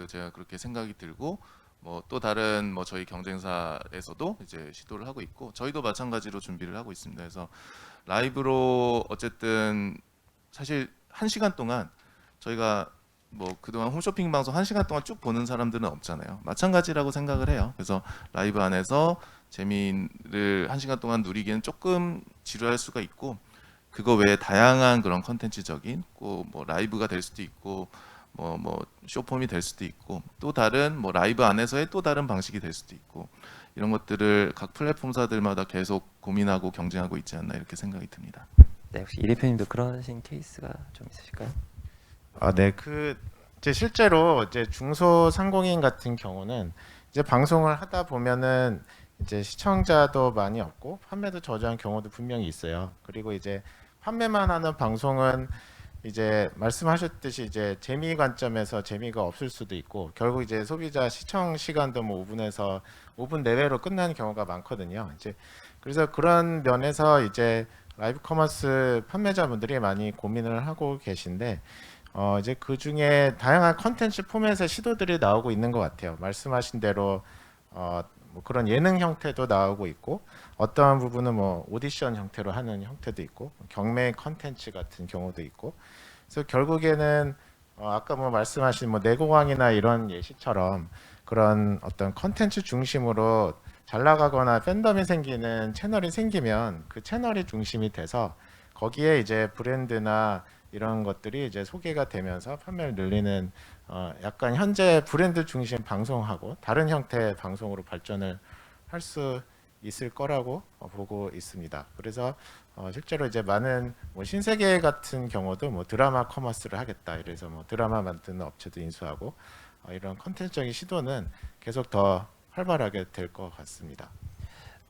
제가 그렇게 생각이 들고 뭐 또 다른 뭐 저희 경쟁사에서도 이제 시도를 하고 있고 저희도 마찬가지로 준비를 하고 있습니다. 그래서 라이브로 어쨌든 사실 1시간 동안 저희가 뭐 그동안 홈쇼핑 방송 1시간 동안 쭉 보는 사람들은 없잖아요. 마찬가지라고 생각을 해요. 그래서 라이브 안에서 재미를 1시간 동안 누리기는 조금 지루할 수가 있고 그거 외에 다양한 그런 컨텐츠적인 뭐 라이브가 될 수도 있고 뭐 쇼폼이 될 수도 있고 또 다른 뭐 라이브 안에서의 또 다른 방식이 될 수도 있고 이런 것들을 각 플랫폼사들마다 계속 고민하고 경쟁하고 있지 않나 이렇게 생각이 듭니다. 네, 혹시 이 대표님도 그러신 케이스가 좀 있으실까요? 네, 이제 실제로 이제 중소상공인 같은 경우는 이제 방송을 하다 보면은 이제 시청자도 많이 없고 판매도 저조한 경우도 분명히 있어요. 그리고 이제 판매만 하는 방송은 이제 말씀하셨듯이 이제 재미 관점에서 재미가 없을 수도 있고 결국 이제 소비자 시청 시간도 뭐 5분에서 5분 내외로 끝나는 경우가 많거든요. 이제 그래서 그런 면에서 이제 라이브 커머스 판매자분들이 많이 고민을 하고 계신데 이제 그 중에 다양한 컨텐츠 포맷의 시도들이 나오고 있는 것 같아요. 말씀하신 대로 뭐 그런 예능 형태도 나오고 있고 어떠한 부분은 뭐 오디션 형태로 하는 형태도 있고 경매 컨텐츠 같은 경우도 있고 그래서 결국에는 아까 뭐 말씀하신 뭐 내고왕이나 이런 예시처럼 그런 어떤 컨텐츠 중심으로 잘 나가거나 팬덤이 생기는 채널이 생기면 그 채널이 중심이 돼서 거기에 이제 브랜드나 이런 것들이 이제 소개가 되면서 판매를 늘리는 약간 현재 브랜드 중심 방송하고 다른 형태의 방송으로 발전을 할 수 있을 거라고 보고 있습니다. 그래서 실제로 이제 많은 뭐 신세계 같은 경우도 뭐 드라마 커머스를 하겠다 이래서 뭐 드라마 만드는 업체도 인수하고 이런 컨텐츠적인 시도는 계속 더 활발하게 될 것 같습니다.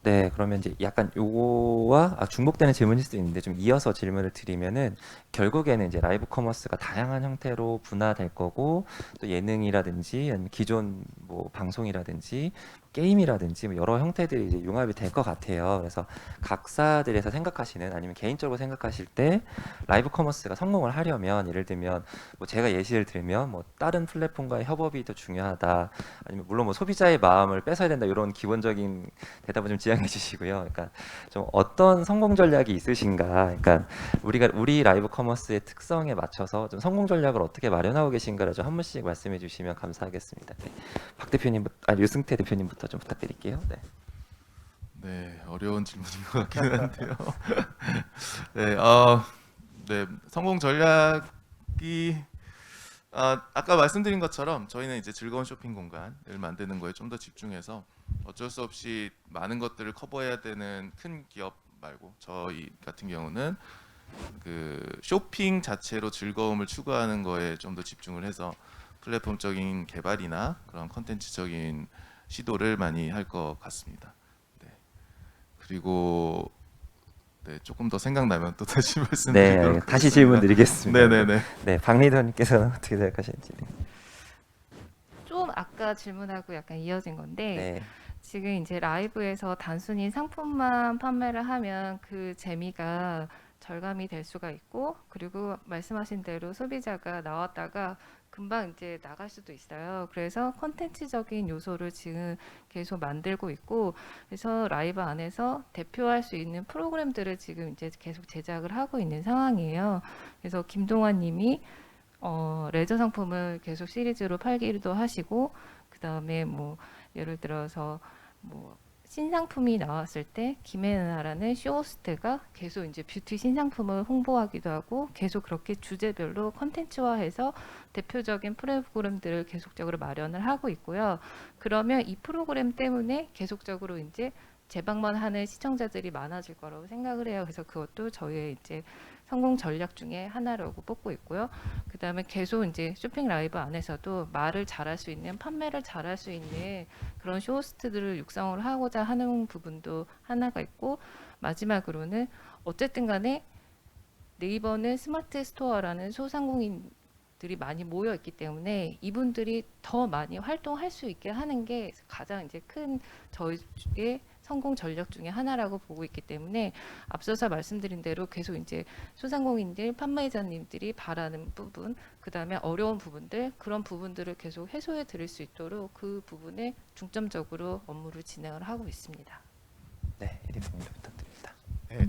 네, 그러면 이제 약간 요거와 중복되는 질문일 수도 있는데 좀 이어서 질문을 드리면은 결국에는 이제 라이브 커머스가 다양한 형태로 분화될 거고 또 예능이라든지 아니면 기존 뭐 방송이라든지 게임이라든지 뭐 여러 형태들이 이제 융합이 될 것 같아요. 그래서 각사들에서 생각하시는 아니면 개인적으로 생각하실 때 라이브 커머스가 성공을 하려면 예를 들면 뭐 제가 예시를 들면 뭐 다른 플랫폼과의 협업이 더 중요하다 아니면 물론 뭐 소비자의 마음을 뺏어야 된다 이런 기본적인 대답은 좀 지양해 주시고요. 그러니까 좀 어떤 성공 전략이 있으신가? 그러니까 우리 라이브 커머스의 특성에 맞춰서 좀 성공 전략을 어떻게 마련하고 계신가를 좀 한 분씩 말씀해 주시면 감사하겠습니다. 네. 박 대표님, 유승태 대표님부터 좀 부탁드릴게요. 네. 네, 어려운 질문인 것 같기는 한데요. 네, 네, 성공 전략이 아까 말씀드린 것처럼 저희는 이제 즐거운 쇼핑 공간을 만드는 거에 좀 더 집중해서 어쩔 수 없이 많은 것들을 커버해야 되는 큰 기업 말고 저희 같은 경우는 그 쇼핑 자체로 즐거움을 추구하는 거에 좀 더 집중을 해서 플랫폼적인 개발이나 그런 컨텐츠적인 시도를 많이 할 것 같습니다. 네. 그리고 네, 조금 더 생각나면 또 다시 말씀드리도록 하겠습니다. 다시 질문 드리겠습니다. 네네네. 네, 박 리더님께서는 어떻게 생각하시는지. 좀 아까 질문하고 약간 이어진 건데 네. 지금 이제 라이브에서 단순히 상품만 판매를 하면 그 재미가 절감이 될 수가 있고 그리고 말씀하신 대로 소비자가 나왔다가 금방 이제 나갈 수도 있어요. 그래서 콘텐츠적인 요소를 지금 계속 만들고 있고 그래서 라이브 안에서 대표할 수 있는 프로그램들을 지금 이제 계속 제작을 하고 있는 상황이에요. 그래서 김동완 님이 레저 상품을 계속 시리즈로 팔기도 하시고 그다음에 뭐 예를 들어서 뭐 신상품이 나왔을 때 김혜나라는 쇼호스트가 계속 이제 뷰티 신상품을 홍보하기도 하고 계속 그렇게 주제별로 컨텐츠화해서 대표적인 프로그램들을 계속적으로 마련을 하고 있고요. 그러면 이 프로그램 때문에 계속적으로 이제 재방만 하는 시청자들이 많아질 거라고 생각을 해요. 그래서 그것도 저희의 이제 성공 전략 중에 하나라고 뽑고 있고요. 그 다음에 계속 이제 쇼핑 라이브 안에서도 말을 잘할 수 있는, 판매를 잘할 수 있는 그런 쇼호스트들을 육성을 하고자 하는 부분도 하나가 있고, 마지막으로는 어쨌든 간에 네이버는 스마트 스토어라는 소상공인들이 많이 모여 있기 때문에 이분들이 더 많이 활동할 수 있게 하는 게 가장 이제 큰 저희의 성공 전략 중에 하나라고 보고 있기 때문에 앞서서 말씀드린 대로 계속 이제 소상공인들, 판매자님들이 바라는 부분, 그 다음에 어려운 부분들, 그런 부분들을 계속 해소해 드릴 수 있도록 그 부분에 중점적으로 업무를 진행을 하고 있습니다. 네, 에디터님 부탁드립니다. 네,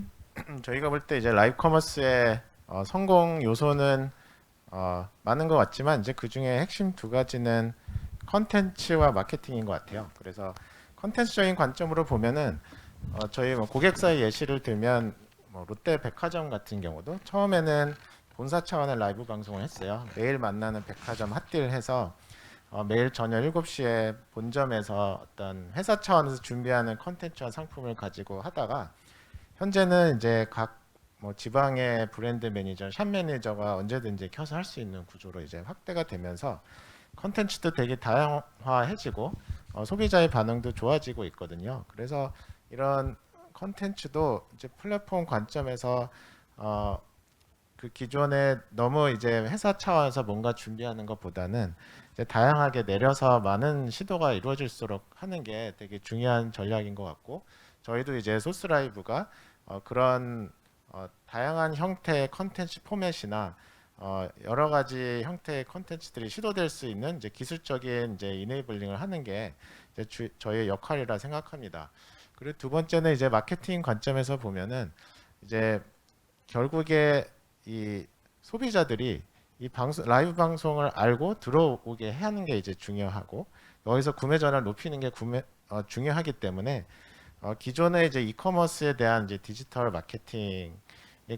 저희가 볼 때 이제 라이브 커머스의 성공 요소는 많은 것 같지만 이제 그 중에 핵심 두 가지는 컨텐츠와 마케팅인 것 같아요. 그래서 컨텐츠적인 관점으로 보면은 저희 뭐 고객사의 예시를 들면 뭐 롯데 백화점 같은 경우도 처음에는 본사 차원의 라이브 방송을 했어요. 매일 만나는 백화점 핫딜 해서 매일 저녁 7시에 본점에서 어떤 회사 차원에서 준비하는 컨텐츠와 상품을 가지고 하다가 현재는 이제 각 뭐 지방의 브랜드 매니저, 샵 매니저가 언제든지 켜서 할 수 있는 구조로 이제 확대가 되면서 컨텐츠도 되게 다양화해지고 소비자의 반응도 좋아지고 있거든요. 그래서 이런 컨텐츠도 이제 플랫폼 관점에서 그 기존에 너무 이제 회사 차원에서 뭔가 준비하는 것보다는 이제 다양하게 내려서 많은 시도가 이루어질수록 하는 게 되게 중요한 전략인 것 같고, 저희도 이제 소스라이브가 그런 다양한 형태의 컨텐츠 포맷이나 여러 가지 형태의 컨텐츠들이 시도될 수 있는 이제 기술적인 이제 이네이블링을 하는 게 이제 저희의 역할이라 생각합니다. 그리고 두 번째는 이제 마케팅 관점에서 보면은 이제 결국에 이 소비자들이 이 라이브 방송을 알고 들어오게 하는 게 이제 중요하고, 여기서 구매 전화를 높이는 게 중요하기 때문에 기존의 이제 이커머스에 대한 이제 디지털 마케팅에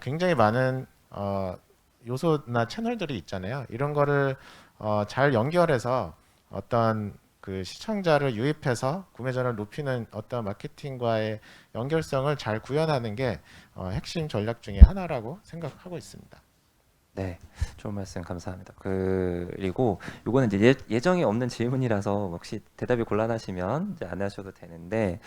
굉장히 많은 요소나 채널들이 있잖아요. 이런 거를 잘 연결해서 어떤 그 시청자를 유입해서 구매전을 높이는 어떤 마케팅과의 연결성을 잘 구현하는 게 핵심 전략 중에 하나라고 생각하고 있습니다. 네, 좋은 말씀 감사합니다. 그리고 요거는 이제 예정이 없는 질문이라서 혹시 대답이 곤란하시면 이제 안 하셔도 되는데,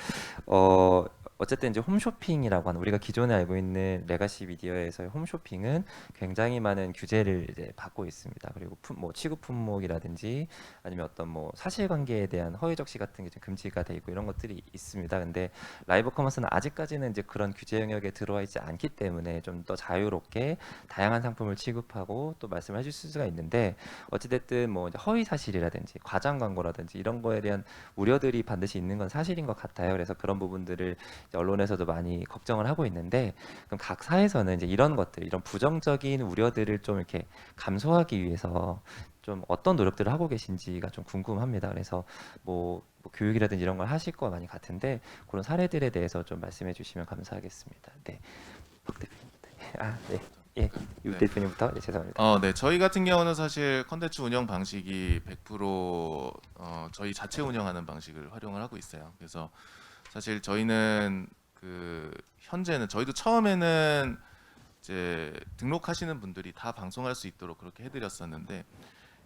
어쨌든 이제 홈쇼핑이라고 하는 우리가 기존에 알고 있는 레가시 미디어에서의 홈쇼핑은 굉장히 많은 규제를 이제 받고 있습니다. 그리고 뭐 취급 품목이라든지 아니면 어떤 뭐 사실관계에 대한 허위 적시 같은 게 좀 금지가 돼 있고 이런 것들이 있습니다. 근데 라이브 커머스는 아직까지는 이제 그런 규제 영역에 들어와 있지 않기 때문에 좀 더 자유롭게 다양한 상품을 취급하고 또 말씀을 해주실 수가 있는데, 어찌됐든 뭐 이제 허위 사실이라든지 과장 광고라든지 이런 거에 대한 우려들이 반드시 있는 건 사실인 것 같아요. 그래서 그런 부분들을 이제 언론에서도 많이 걱정을 하고 있는데, 그럼 각 사에서는 이제 이런 것들, 이런 부정적인 우려들을 좀 이렇게 감소하기 위해서 좀 어떤 노력들을 하고 계신지가 좀 궁금합니다. 그래서 뭐 교육이라든지 이런 걸 하실 거 많이 같은데 그런 사례들에 대해서 좀 말씀해 주시면 감사하겠습니다. 네, 박 대표님. 네. 예, 유 네. 대표님부터. 네, 죄송합니다. 네, 저희 같은 경우는 사실 컨텐츠 운영 방식이 100% 저희 자체 운영하는 방식을 활용을 하고 있어요. 그래서 사실 저희는 현재는 저희도 처음에는 이제 등록하시는 분들이 다 방송할 수 있도록 그렇게 해드렸었는데,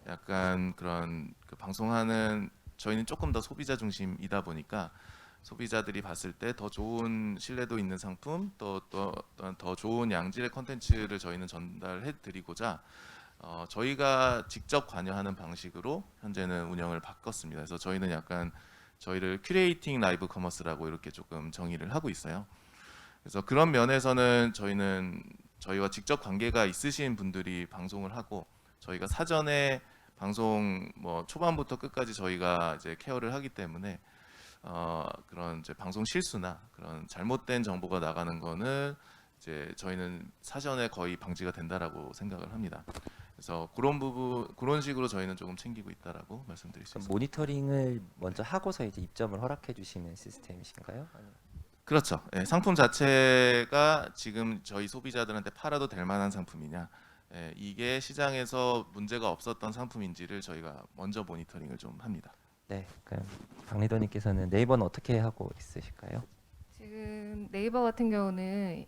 약간 그런 방송하는 저희는 조금 더 소비자 중심이다 보니까 소비자들이 봤을 때 더 좋은 신뢰도 있는 상품, 또 더 좋은 양질의 컨텐츠를 저희는 전달해 드리고자 저희가 직접 관여하는 방식으로 현재는 운영을 바꿨습니다. 그래서 저희는 약간 저희를 큐레이팅 라이브 커머스라고 이렇게 조금 정의를 하고 있어요. 그래서 그런 면에서는 저희는 저희와 직접 관계가 있으신 분들이 방송을 하고, 저희가 사전에 방송 뭐 초반부터 끝까지 저희가 이제 케어를 하기 때문에 그런 이제 방송 실수나 그런 잘못된 정보가 나가는 거는 이제 저희는 사전에 거의 방지가 된다라고 생각을 합니다. 그래서 그런 부분, 그런 식으로 저희는 조금 챙기고 있다라고 말씀드릴 수 그럼 있습니다. 모니터링을 먼저 하고서 이제 입점을 허락해 주시는 시스템이신가요? 그렇죠. 예, 상품 자체가 지금 저희 소비자들한테 팔아도 될 만한 상품이냐, 이게 시장에서 문제가 없었던 상품인지를 저희가 먼저 모니터링을 좀 합니다. 네, 그럼 박 리더님께서는 네이버는 어떻게 하고 있으실까요? 지금 네이버 같은 경우는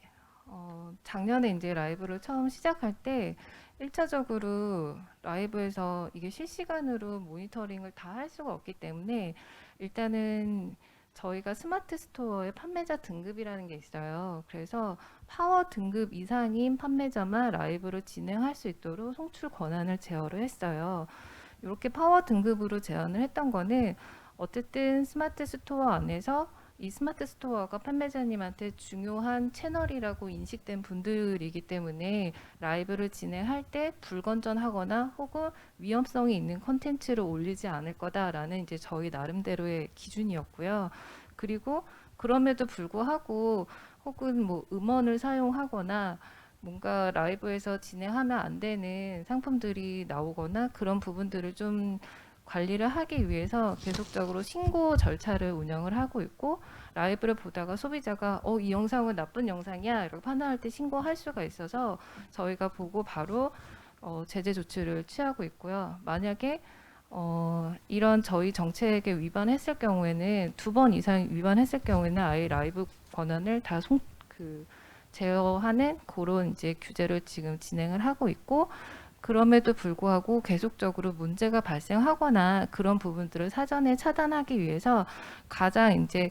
작년에 이제 라이브를 처음 시작할 때 1차적으로 라이브에서 이게 실시간으로 모니터링을 다 할 수가 없기 때문에 일단은 저희가 스마트 스토어의 판매자 등급이라는 게 있어요. 그래서 파워 등급 이상인 판매자만 라이브를 진행할 수 있도록 송출 권한을 제어를 했어요. 이렇게 파워 등급으로 제한을 했던 거는 어쨌든 스마트 스토어 안에서 이 스마트 스토어가 판매자님한테 중요한 채널이라고 인식된 분들이기 때문에 라이브를 진행할 때 불건전하거나 혹은 위험성이 있는 콘텐츠를 올리지 않을 거다라는 이제 저희 나름대로의 기준이었고요. 그리고 그럼에도 불구하고 혹은 뭐 음원을 사용하거나 뭔가 라이브에서 진행하면 안 되는 상품들이 나오거나 그런 부분들을 좀 관리를 하기 위해서 계속적으로 신고 절차를 운영을 하고 있고, 라이브를 보다가 소비자가 이 영상은 나쁜 영상이야 이렇게 판단할 때 신고할 수가 있어서 저희가 보고 바로 제재 조치를 취하고 있고요. 만약에 이런 저희 정책에 위반했을 경우에는 2번 이상 위반했을 경우에는 아예 라이브 권한을 다 제어하는 그런 이제 규제를 지금 진행을 하고 있고, 그럼에도 불구하고 계속적으로 문제가 발생하거나 그런 부분들을 사전에 차단하기 위해서 가장 이제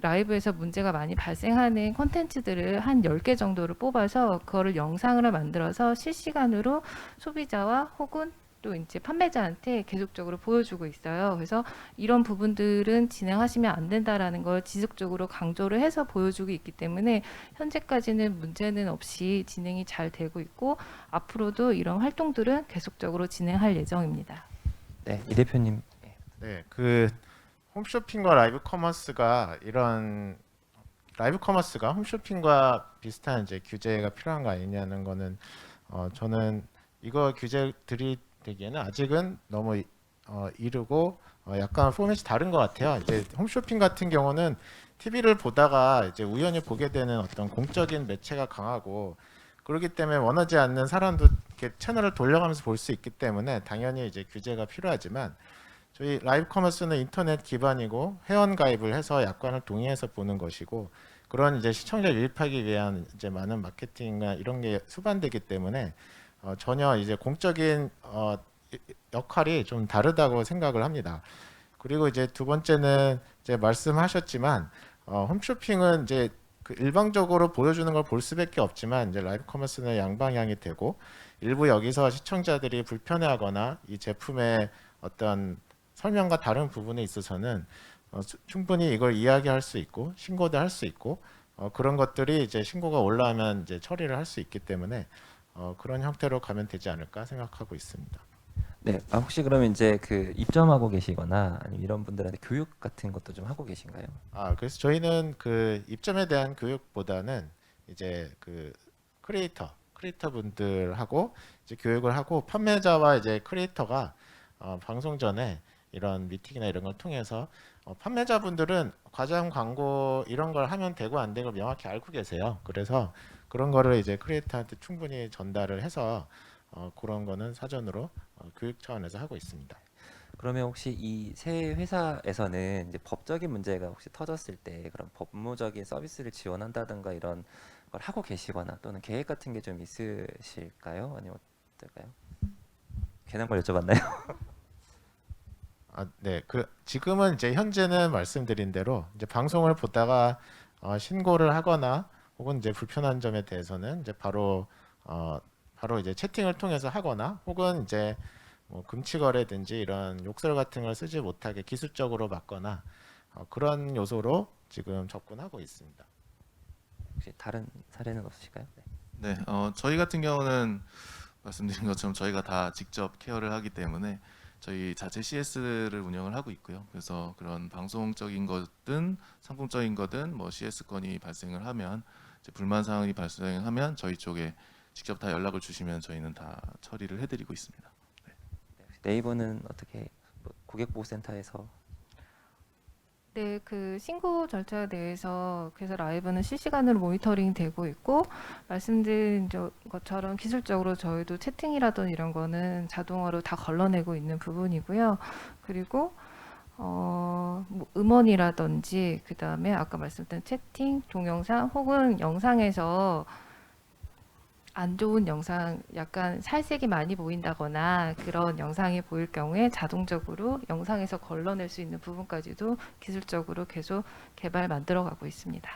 라이브에서 문제가 많이 발생하는 콘텐츠들을 한 10개 정도를 뽑아서 그거를 영상으로 만들어서 실시간으로 소비자와 혹은 또 이제 판매자한테 계속적으로 보여주고 있어요. 그래서 이런 부분들은 진행하시면 안 된다라는 걸 지속적으로 강조를 해서 보여주고 있기 때문에 현재까지는 문제는 없이 진행이 잘 되고 있고 앞으로도 이런 활동들은 계속적으로 진행할 예정입니다. 네, 이 대표님. 네, 홈쇼핑과 라이브 커머스가 홈쇼핑과 비슷한 이제 규제가 필요한 거 아니냐는 거는 저는 이거 규제들이 되기에는 아직은 너무 이르고 약간 포맷이 다른 것 같아요. 이제 홈쇼핑 같은 경우는 TV를 보다가 이제 우연히 보게 되는 어떤 공적인 매체가 강하고 그렇기 때문에 원하지 않는 사람도 이렇게 채널을 돌려가면서 볼 수 있기 때문에 당연히 이제 규제가 필요하지만 저희 라이브 커머스는 인터넷 기반이고 회원 가입을 해서 약관을 동의해서 보는 것이고 그런 이제 시청자 유입하기 위한 이제 많은 마케팅이나 이런 게 수반되기 때문에 전혀 이제 공적인 역할이 좀 다르다고 생각을 합니다. 그리고 이제 두 번째는 이제 말씀하셨지만 홈쇼핑은 이제 그 일방적으로 보여주는 걸 볼 수밖에 없지만 이제 라이브 커머스는 양방향이 되고 일부 여기서 시청자들이 불편해하거나 이 제품의 어떤 설명과 다른 부분에 있어서는 충분히 이걸 이야기할 수 있고 신고도 할 수 있고 그런 것들이 이제 신고가 올라오면 이제 처리를 할 수 있기 때문에 그런 형태로 가면 되지 않을까 생각하고 있습니다. 네, 혹시 그러면 이제 그 입점하고 계시거나 아니면 이런 분들한테 교육 같은 것도 좀 하고 계신가요? 그래서 저희는 그 입점에 대한 교육보다는 이제 그 크리에이터 분들하고 이제 교육을 하고 판매자와 이제 크리에이터가 방송 전에 이런 미팅이나 이런 걸 통해서 판매자분들은 과장 광고 이런 걸 하면 되고 안 되고 명확히 알고 계세요. 그래서 그런 거를 이제 크리에이터한테 충분히 전달을 해서 그런 거는 사전으로 교육 차원에서 하고 있습니다. 그러면 혹시 이 새 회사에서는 이제 법적인 문제가 혹시 터졌을 때 그런 법무적인 서비스를 지원한다든가 이런 걸 하고 계시거나 또는 계획 같은 게 좀 있으실까요? 아니면 어떨까요? 괜한 걸 여쭤봤나요? 네. 지금은 이제 현재는 말씀드린 대로 이제 방송을 보다가 신고를 하거나 혹은 이제 불편한 점에 대해서는 이제 바로 이제 채팅을 통해서 하거나 혹은 이제 뭐 금치거래든지 이런 욕설 같은 걸 쓰지 못하게 기술적으로 막거나 그런 요소로 지금 접근하고 있습니다. 혹시 다른 사례는 없으실까요? 네. 네, 저희 같은 경우는 말씀드린 것처럼 저희가 다 직접 케어를 하기 때문에 저희 자체 CS를 운영을 하고 있고요. 그래서 그런 방송적인 거든 상품적인 거든 뭐 CS 건이 발생을 하면 이제 불만 사항이 발생하면 저희 쪽에 직접 다 연락을 주시면 저희는 다 처리를 해드리고 있습니다. 네, 혹시 네이버는 어떻게 뭐 고객보호센터에서 네, 그 신고 절차에 대해서 그래서 라이브는 실시간으로 모니터링 되고 있고 말씀드린 것처럼 기술적으로 저희도 채팅이라든 이런 거는 자동화로 다 걸러내고 있는 부분이고요. 그리고 뭐 음원이라든지 그다음에 아까 말씀드린 채팅, 동영상 혹은 영상에서 안 좋은 영상, 약간 살색이 많이 보인다거나 그런 영상이 보일 경우에 자동적으로 영상에서 걸러낼 수 있는 부분까지도 기술적으로 계속 개발 만들어가고 있습니다.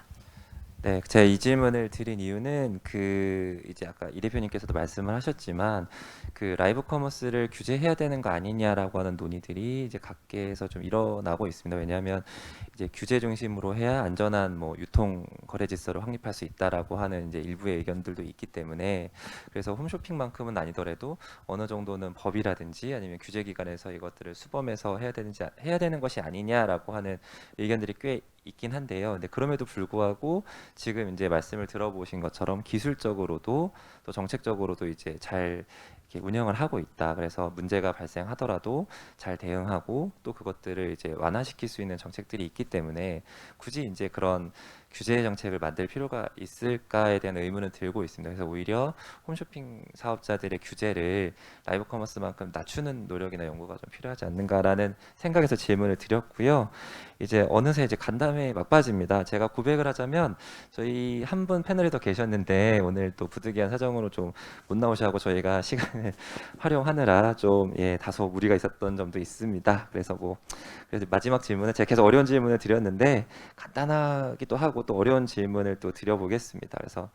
네, 제가 이 질문을 드린 이유는 그 이제 아까 이 대표님께서도 말씀을 하셨지만 그 라이브 커머스를 규제해야 되는 거 아니냐라고 하는 논의들이 이제 각계에서 좀 일어나고 있습니다. 왜냐하면 이제 규제 중심으로 해야 안전한 뭐 유통 거래 질서를 확립할 수 있다라고 하는 이제 일부의 의견들도 있기 때문에 그래서 홈쇼핑만큼은 아니더라도 어느 정도는 법이라든지 아니면 규제 기관에서 이것들을 수범해서 해야 되는 것이 아니냐라고 하는 의견들이 꽤 있긴 한데요. 근데 그럼에도 불구하고 지금 이제 말씀을 들어보신 것처럼 기술적으로도 또 정책적으로도 이제 잘 이렇게 운영을 하고 있다. 그래서 문제가 발생하더라도 잘 대응하고 또 그것들을 이제 완화시킬 수 있는 정책들이 있기 때문에 굳이 이제 그런 규제 정책을 만들 필요가 있을까에 대한 의문은 들고 있습니다. 그래서 오히려 홈쇼핑 사업자들의 규제를 라이브 커머스만큼 낮추는 노력이나 연구가 좀 필요하지 않는가라는 생각에서 질문을 드렸고요. 이제 어느새 이제 간담회 막바지입니다. 제가 고백을 하자면 저희 한 분 패널이 더 계셨는데 오늘 또 부득이한 사정으로 좀 못 나오셔고 저희가 시간을 활용하느라 좀 다소 무리가 있었던 점도 있습니다. 그래서 마지막 질문은 제가 계속 어려운 질문을 드렸는데 간단하기도 하고 또 어려운 질문을 또 드려보겠습니다. 그래서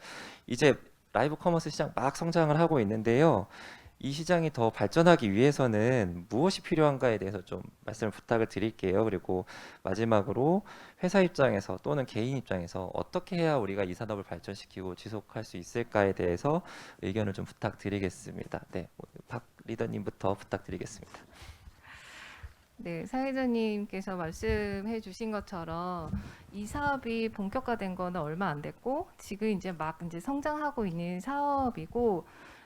이제 라이브 커머스 시장 막 성장을 하고 있는데요. 이 시장이 더 발전하기 위해서는 무엇이 필요한가에 대해서 좀 말씀을 부탁을 드릴게요. 그리고 마지막으로 회사 입장에서 또는 개인 입장에서 어떻게 해야 우리가 이 산업을 발전시키고 지속할 수 있을까에 대해서 의견을 좀 부탁드리겠습니다. 네, 박 리더님부터 부탁드리겠습니다. 네, 사회자님께서 말씀해 주신 것처럼 이 사업이 본격화된 거는 얼마 안 됐고 지금 이제 성장하고 있는 사업이고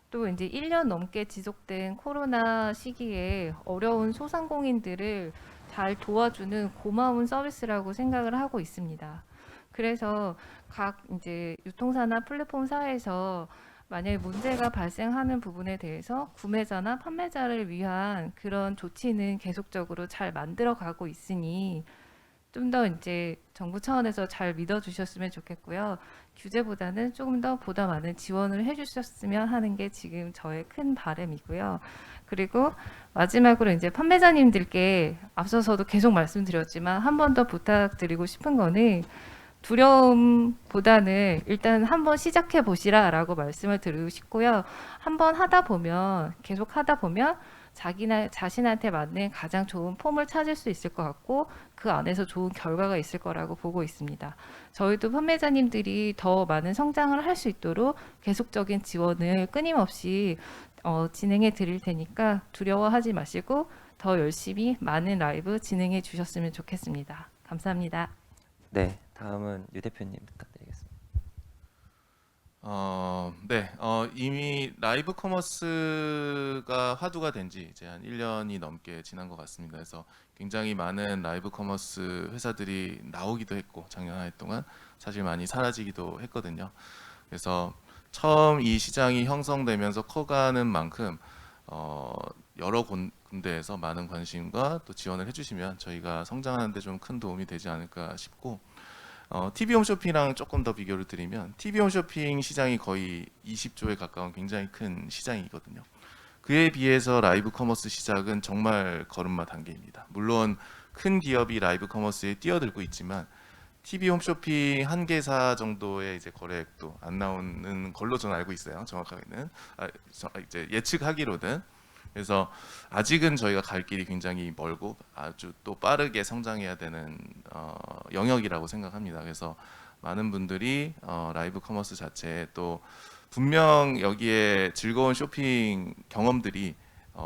또 이제 1년 넘게 지속된 코로나 시기에 어려운 소상공인들을 잘 도와주는 고마운 서비스라고 생각을 하고 있습니다. 그래서 각 이제 유통사나 플랫폼 사에서 만약에 문제가 발생하는 부분에 대해서 구매자나 판매자를 위한 그런 조치는 계속적으로 잘 만들어 가고 있으니 좀 더 이제 정부 차원에서 잘 믿어주셨으면 좋겠고요. 규제보다는 조금 더 보다 많은 지원을 해주셨으면 하는 게 지금 저의 큰 바람이고요. 그리고 마지막으로 이제 판매자님들께 앞서서도 계속 말씀드렸지만 한 번 더 부탁드리고 싶은 거는 두려움보다는 일단 한번 시작해 보시라라고 말씀을 드리고 싶고요. 한번 하다 보면 계속 하다 보면 자기나 자신한테 맞는 가장 좋은 폼을 찾을 수 있을 것 같고 그 안에서 좋은 결과가 있을 거라고 보고 있습니다. 저희도 판매자님들이 더 많은 성장을 할 수 있도록 계속적인 지원을 끊임없이 진행해 드릴 테니까 두려워하지 마시고 더 열심히 많은 라이브 진행해 주셨으면 좋겠습니다. 감사합니다. 네, 다음은 유 대표님 부탁드리겠습니다. 네, 이미 라이브 커머스가 화두가 된 지 이제 한 1년이 넘게 지난 것 같습니다. 그래서 굉장히 많은 라이브 커머스 회사들이 나오기도 했고 작년 한 해 동안 사실 많이 사라지기도 했거든요. 그래서 처음 이 시장이 형성되면서 커가는 만큼 여러 군데에서 많은 관심과 또 지원을 해주시면 저희가 성장하는 데 좀 큰 도움이 되지 않을까 싶고 TV 홈쇼핑이랑 조금 더 비교를 드리면 TV 홈쇼핑 시장이 거의 20조에 가까운 굉장히 큰 시장이거든요. 그에 비해서 라이브 커머스 시장은 정말 걸음마 단계입니다. 물론 큰 기업이 라이브 커머스에 뛰어들고 있지만 TV 홈쇼핑 한 개사 정도의 이제 거래액도 안 나오는 걸로 저는 알고 있어요. 정확하게는 이제 예측하기로는. 그래서 아직은 저희가 갈 길이 굉장히 멀고 아주 또 빠르게 성장해야 되는 영역이라고 생각합니다. 그래서 많은 분들이 라이브 커머스 자체에 또 분명 여기에 즐거운 쇼핑 경험들이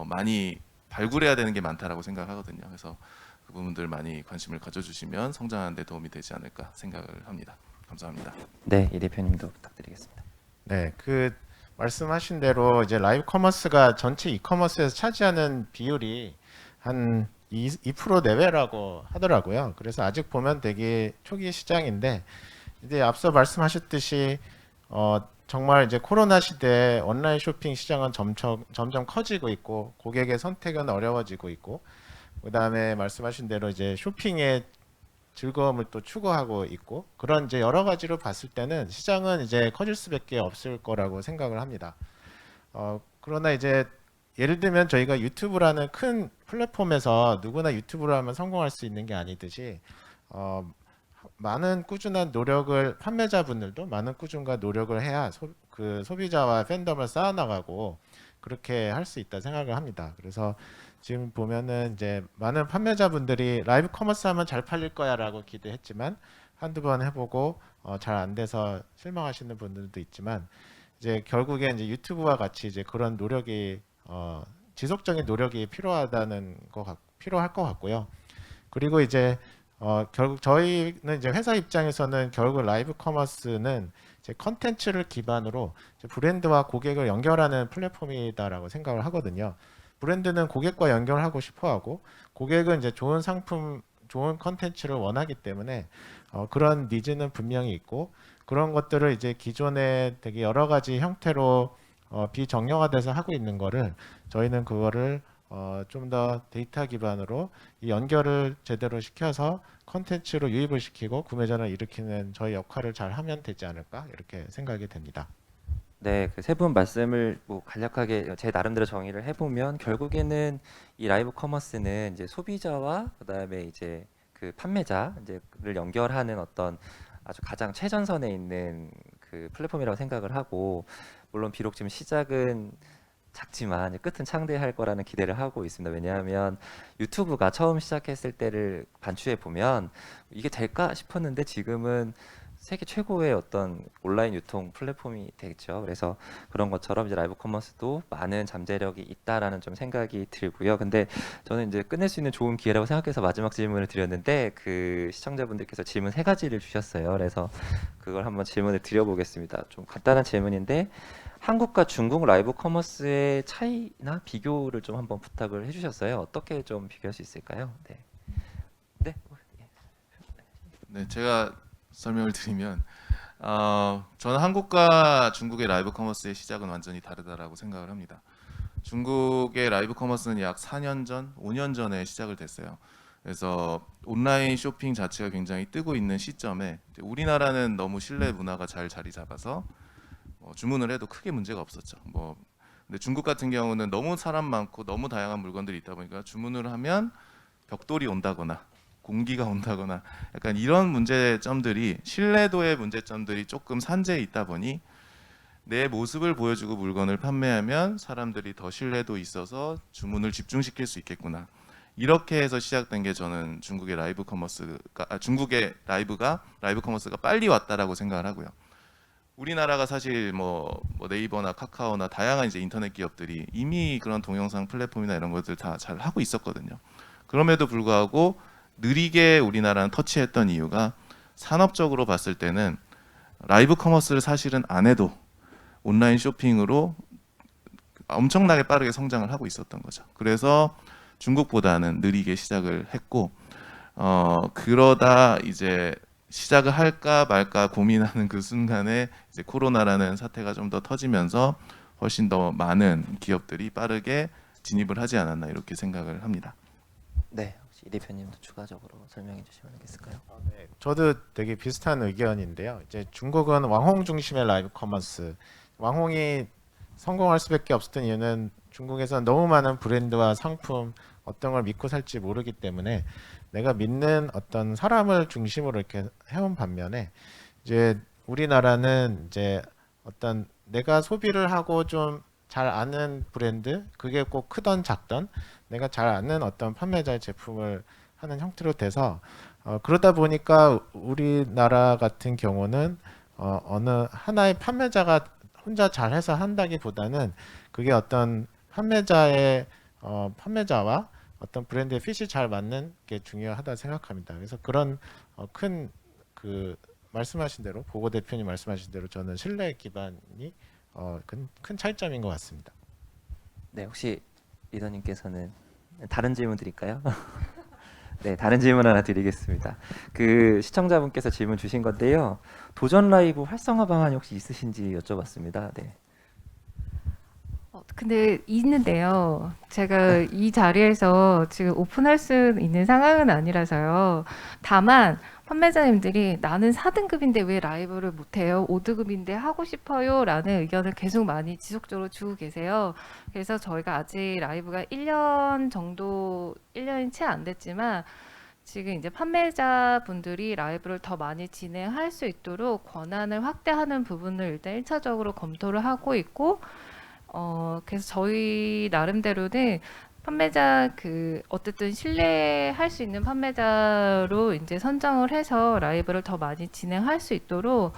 많이 발굴해야 되는 게 많다라고 생각하거든요. 그래서 그 부분들 많이 관심을 가져주시면 성장하는 데 도움이 되지 않을까 생각을 합니다. 감사합니다. 네, 이 대표님도 부탁드리겠습니다. 네, 그 말씀하신 대로 이제 라이브 커머스가 전체 이커머스에서 차지하는 비율이 한 2% 내외라고 하더라고요. 그래서 아직 보면 되게 초기 시장인데 이제 앞서 말씀하셨듯이 정말 이제 코로나 시대에 온라인 쇼핑 시장은 점점 커지고 있고 고객의 선택은 어려워지고 있고 그다음에 말씀하신 대로 이제 쇼핑의 즐거움을 또 추구하고 있고 그런 이제 여러 가지로 봤을 때는 시장은 이제 커질 수밖에 없을 거라고 생각을 합니다. 그러나 이제 예를 들면 저희가 유튜브라는 큰 플랫폼에서 누구나 유튜브를 하면 성공할 수 있는 게 아니듯이 많은 꾸준한 노력을 판매자분들도 많은 꾸준한 노력을 해야 그 소비자와 팬덤을 쌓아나가고 그렇게 할 수 있다 생각을 합니다. 그래서 지금 보면은 이제 많은 판매자분들이 라이브 커머스 하면 잘 팔릴 거야라고 기대했지만 한두 번 해보고 잘 안 돼서 실망하시는 분들도 있지만 이제 결국에 이제 유튜브와 같이 이제 그런 노력이 지속적인 노력이 필요할 것 같고요. 그리고 이제 결국 저희는 이제 회사 입장에서는 결국 라이브 커머스는 이제 컨텐츠를 기반으로 이제 브랜드와 고객을 연결하는 플랫폼이다라고 생각을 하거든요. 브랜드는 고객과 연결하고 싶어하고 고객은 이제 좋은 상품, 좋은 컨텐츠를 원하기 때문에 그런 니즈는 분명히 있고 그런 것들을 이제 기존에 되게 여러 가지 형태로 비정형화돼서 하고 있는 거를 저희는 그거를 좀 더 데이터 기반으로 이 연결을 제대로 시켜서 컨텐츠로 유입을 시키고 구매전을 일으키는 저희 역할을 잘 하면 되지 않을까 이렇게 생각이 됩니다. 네, 그 세 분 말씀을 뭐 간략하게 제 나름대로 정의를 해보면 결국에는 이 라이브 커머스는 이제 소비자와 그다음에 이제 그 판매자 이제를 연결하는 어떤 아주 가장 최전선에 있는 그 플랫폼이라고 생각을 하고 물론 비록 지금 시작은 작지만 끝은 창대할 거라는 기대를 하고 있습니다. 왜냐하면 유튜브가 처음 시작했을 때를 반추해 보면 이게 될까 싶었는데 지금은 세계 최고의 어떤 온라인 유통 플랫폼이 되겠죠. 그래서 그런 것처럼 이제 라이브 커머스도 많은 잠재력이 있다라는 좀 생각이 들고요. 근데 저는 이제 끝낼 수 있는 좋은 기회라고 생각해서 마지막 질문을 드렸는데 그 시청자분들께서 질문 3가지를 주셨어요. 그래서 그걸 한번 질문을 드려보겠습니다. 좀 간단한 질문인데 한국과 중국 라이브 커머스의 차이나 비교를 좀 한번 부탁을 해주셨어요. 어떻게 좀 비교할 수 있을까요? 네. 네. 네, 제가 설명을 드리면 저는 한국과 중국의 라이브 커머스의 시작은 완전히 다르다라고 생각을 합니다. 중국의 라이브 커머스는 약 4년 전, 5년 전에 시작을 됐어요. 그래서 온라인 쇼핑 자체가 굉장히 뜨고 있는 시점에 우리나라는 너무 신뢰 문화가 잘 자리 잡아서 주문을 해도 크게 문제가 없었죠. 근데 중국 같은 경우는 너무 사람 많고 너무 다양한 물건들이 있다 보니까 주문을 하면 벽돌이 온다거나 공기가 온다거나 약간 이런 문제점들이 신뢰도의 문제점들이 조금 산재해 있다 보니 내 모습을 보여주고 물건을 판매하면 사람들이 더 신뢰도 있어서 주문을 집중시킬 수 있겠구나. 이렇게 해서 시작된 게 저는 중국의 라이브 커머스가 중국의 라이브 커머스가 빨리 왔다라고 생각을 하고요. 우리나라가 사실 네이버나 카카오나 다양한 이제 인터넷 기업들이 이미 그런 동영상 플랫폼이나 이런 것들 다 잘 하고 있었거든요. 그럼에도 불구하고 느리게 우리나라는 터치했던 이유가 산업적으로 봤을 때는 라이브 커머스를 사실은 안 해도 온라인 쇼핑으로 엄청나게 빠르게 성장을 하고 있었던 거죠. 그래서 중국보다는 느리게 시작을 했고 그러다 이제 시작을 할까 말까 고민하는 그 순간에 이제 코로나라는 사태가 좀 더 터지면서 훨씬 더 많은 기업들이 빠르게 진입을 하지 않았나 이렇게 생각을 합니다. 네, 혹시 이 대표님도 추가적으로 설명해 주시면 되겠을까요? 네, 저도 되게 비슷한 의견인데요. 이제 중국은 왕홍 중심의 라이브 커머스, 왕홍이 성공할 수밖에 없었던 이유는 중국에서는 너무 많은 브랜드와 상품 어떤 걸 믿고 살지 모르기 때문에 내가 믿는 어떤 사람을 중심으로 이렇게 해온 반면에 이제 우리나라는 이제 어떤 내가 소비를 하고 좀 잘 아는 브랜드, 그게 꼭 크던 작던 내가 잘 아는 어떤 판매자의 제품을 하는 형태로 돼서 그러다 보니까 우리나라 같은 경우는 어느 하나의 판매자가 혼자 잘해서 한다기보다는 그게 어떤 판매자와 어떤 브랜드의 핏이 잘 맞는 게 중요하다 생각합니다. 그래서 그런 큰 그 말씀하신 대로 보고 대표님 말씀하신 대로 저는 신뢰 기반이 큰 차이점인 것 같습니다. 네, 혹시 리더님께서는 다른 질문 드릴까요? 네, 다른 질문 하나 드리겠습니다. 그 시청자분께서 질문 주신 건데요. 도전 라이브 활성화 방안이 혹시 있으신지 여쭤봤습니다. 네. 근데 있는데요. 제가 이 자리에서 지금 오픈할 수 있는 상황은 아니라서요. 다만 판매자님들이 나는 4등급인데 왜 라이브를 못해요? 5등급인데 하고 싶어요? 라는 의견을 계속 많이 지속적으로 주고 계세요. 그래서 저희가 아직 라이브가 1년 정도, 1년이 채 안 됐지만 지금 이제 판매자분들이 라이브를 더 많이 진행할 수 있도록 권한을 확대하는 부분을 일단 1차적으로 검토를 하고 있고 그래서 저희 나름대로는 판매자 어쨌든 신뢰할 수 있는 판매자로 이제 선정을 해서 라이브를 더 많이 진행할 수 있도록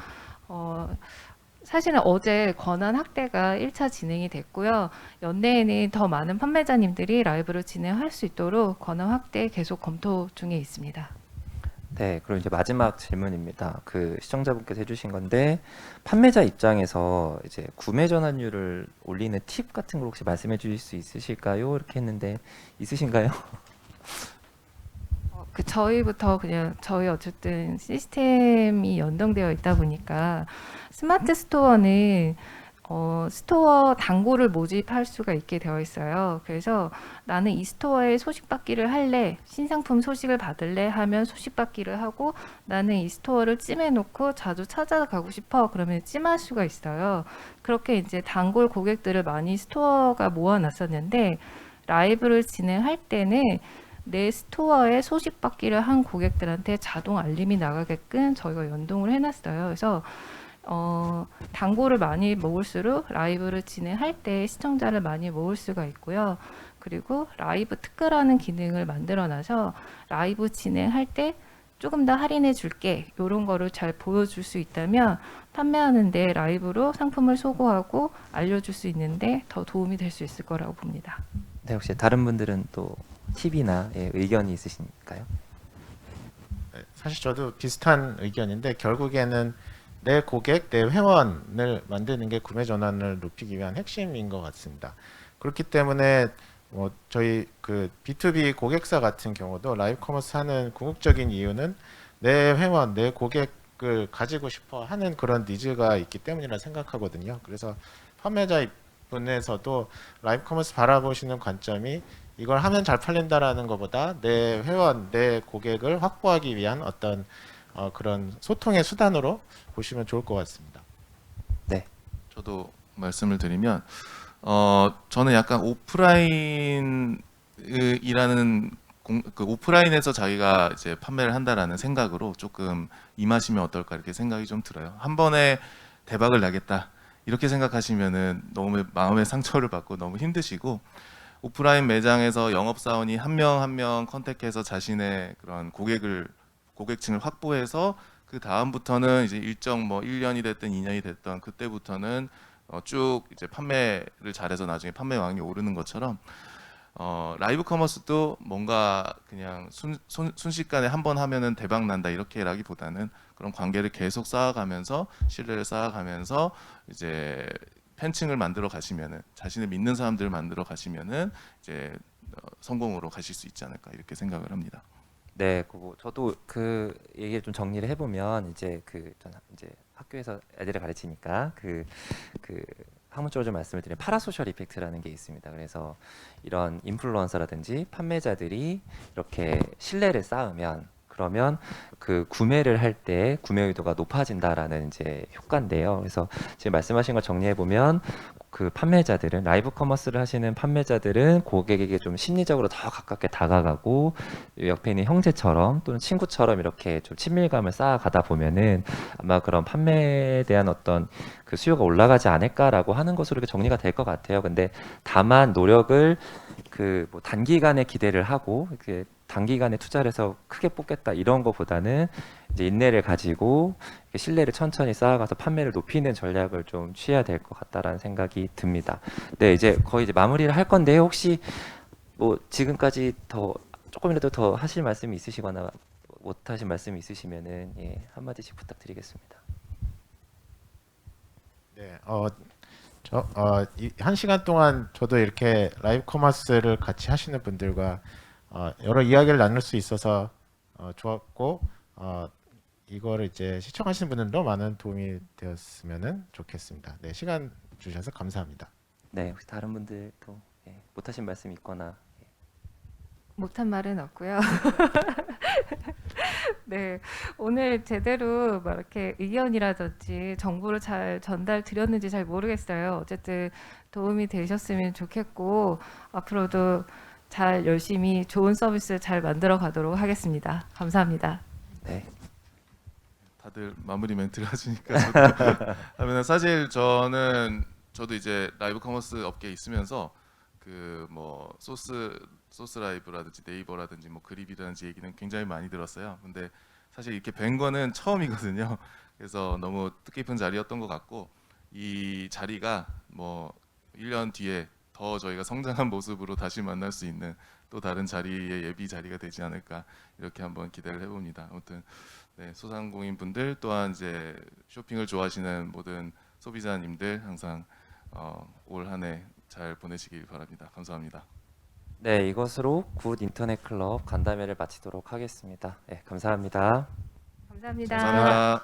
사실은 어제 권한 확대가 1차 진행이 됐고요. 연내에는 더 많은 판매자님들이 라이브를 진행할 수 있도록 권한 확대 계속 검토 중에 있습니다. 네, 그리고 이제 마지막 질문입니다. 그 시청자분께서 해주신 건데 판매자 입장에서 이제 구매 전환율을 올리는 팁 같은 걸 혹시 말씀해 주실 수 있으실까요? 이렇게 했는데 있으신가요? 저희부터 그냥 저희 어쨌든 시스템이 연동되어 있다 보니까 스마트 스토어는 스토어 단골을 모집할 수가 있게 되어 있어요. 그래서 나는 이 스토어에 소식 받기를 할래, 신상품 소식을 받을래 하면 소식 받기를 하고 나는 이 스토어를 찜해놓고 자주 찾아가고 싶어 그러면 찜할 수가 있어요. 그렇게 이제 단골 고객들을 많이 스토어가 모아놨었는데 라이브를 진행할 때는 내 스토어에 소식 받기를 한 고객들한테 자동 알림이 나가게끔 저희가 연동을 해놨어요. 그래서 단골을 많이 모을수록 라이브를 진행할 때 시청자를 많이 모을 수가 있고요. 그리고 라이브 특가라는 기능을 만들어놔서 라이브 진행할 때 조금 더 할인해 줄게 이런 거를 잘 보여줄 수 있다면 판매하는데 라이브로 상품을 소구하고 알려줄 수 있는데 더 도움이 될 수 있을 거라고 봅니다. 네, 혹시 다른 분들은 또 팁이나 의견이 있으신가요? 네, 사실 저도 비슷한 의견인데 결국에는 내 고객, 내 회원을 만드는 게 구매 전환을 높이기 위한 핵심인 것 같습니다. 그렇기 때문에 저희 그 B2B 고객사 같은 경우도 라이브 커머스 하는 궁극적인 이유는 내 회원, 내 고객을 고객을 가지고 싶어 하는 그런 니즈가 있기 때문이라 생각하거든요. 그래서 판매자 입장에서도 라이브 커머스 바라보시는 관점이 이걸 하면 잘 팔린다라는 것보다 내 회원, 내 고객을 확보하기 위한 어떤 그런 소통의 수단으로 보시면 좋을 것 같습니다. 저도 말씀을 드리면 저는 약간 오프라인이라는 그 오프라인에서 자기가 이제 판매를 한다라는 생각으로 조금 임하시면 어떨까 이렇게 생각이 좀 들어요. 한 번에 대박을 나겠다 이렇게 생각하시면은 너무 마음의 상처를 받고 너무 힘드시고, 오프라인 매장에서 영업사원이 한 명 한 명 컨택해서 자신의 그런 고객층을 확보해서 그 다음부터는 이제 일정 뭐 1년이 됐든 2년이 됐든 그때부터는 쭉 이제 판매를 잘해서 나중에 판매왕이 오르는 것처럼 라이브 커머스도 뭔가 그냥 순식간에 한 번 하면은 대박 난다 이렇게라기보다는 그런 관계를 계속 쌓아가면서 신뢰를 쌓아가면서 이제 팬층을 만들어 가시면은, 자신을 믿는 사람들을 만들어 가시면은 이제 성공으로 가실 수 있지 않을까 이렇게 생각을 합니다. 네, 저도 그 얘기를 좀 정리를 해보면 저는 이제 학교에서 애들을 가르치니까 그 학문적으로 좀 말씀을 드리면 파라소셜 이펙트라는 게 있습니다. 그래서 이런 인플루언서라든지 판매자들이 이렇게 신뢰를 쌓으면 그러면 그 구매를 할 때 구매 의도가 높아진다라는 이제 효과인데요. 그래서 지금 말씀하신 걸 정리해 보면 그 판매자들은, 라이브 커머스를 하시는 판매자들은 고객에게 좀 심리적으로 더 가깝게 다가가고 옆에 있는 형제처럼 또는 친구처럼 이렇게 좀 친밀감을 쌓아가다 보면은 아마 그런 판매에 대한 어떤 그 수요가 올라가지 않을까라고 하는 것으로 이렇게 정리가 될 것 같아요. 근데 다만 노력을 그 뭐 단기간에 기대를 하고 이렇게 단기간에 투자를 해서 크게 뽑겠다 이런 것보다는 이제 인내를 가지고 신뢰를 천천히 쌓아가서 판매를 높이는 전략을 좀 취해야 될 것 같다라는 생각이 듭니다. 네, 이제 거의 이제 마무리를 할 건데 혹시 뭐 지금까지 더 조금이라도 더 하실 말씀이 있으시거나 못 하신 말씀이 있으시면은 한마디씩 부탁드리겠습니다. 네, 한 시간 동안 저도 이렇게 라이브 커머스를 같이 하시는 분들과 여러 이야기를 나눌 수 있어서 좋았고, 이거를 이제 시청하시는 분들도 많은 도움이 되었으면 좋겠습니다. 네, 시간 주셔서 감사합니다. 네, 혹시 다른 분들도 못 하신 말씀 있거나. 못한 말은 없고요. 네, 오늘 제대로 막 이렇게 의견이라든지 정보를 잘 전달 드렸는지 잘 모르겠어요. 어쨌든 도움이 되셨으면 좋겠고 앞으로도 잘 열심히 좋은 서비스 잘 만들어 가도록 하겠습니다. 감사합니다. 네. 다들 마무리 멘트를 하시니까 저도 하면은 사실 저도 이제 라이브 커머스 업계에 있으면서 그 뭐 소스 라이브라든지 네이버라든지 뭐 그립이라든지 얘기는 굉장히 많이 들었어요. 근데 사실 이렇게 뵌 거는 처음이거든요. 그래서 너무 뜻깊은 자리였던 것 같고, 이 자리가 뭐 1년 뒤에 더 저희가 성장한 모습으로 다시 만날 수 있는 또 다른 자리의 예비 자리가 되지 않을까 이렇게 한번 기대를 해봅니다. 아무튼 네, 소상공인 분들 또한 이제 쇼핑을 좋아하시는 모든 소비자님들 항상 올 한 해 잘 보내시길 바랍니다. 감사합니다. 네, 이것으로 굿 인터넷 클럽 간담회를 마치도록 하겠습니다. 네, 감사합니다. 감사합니다. 감사합니다.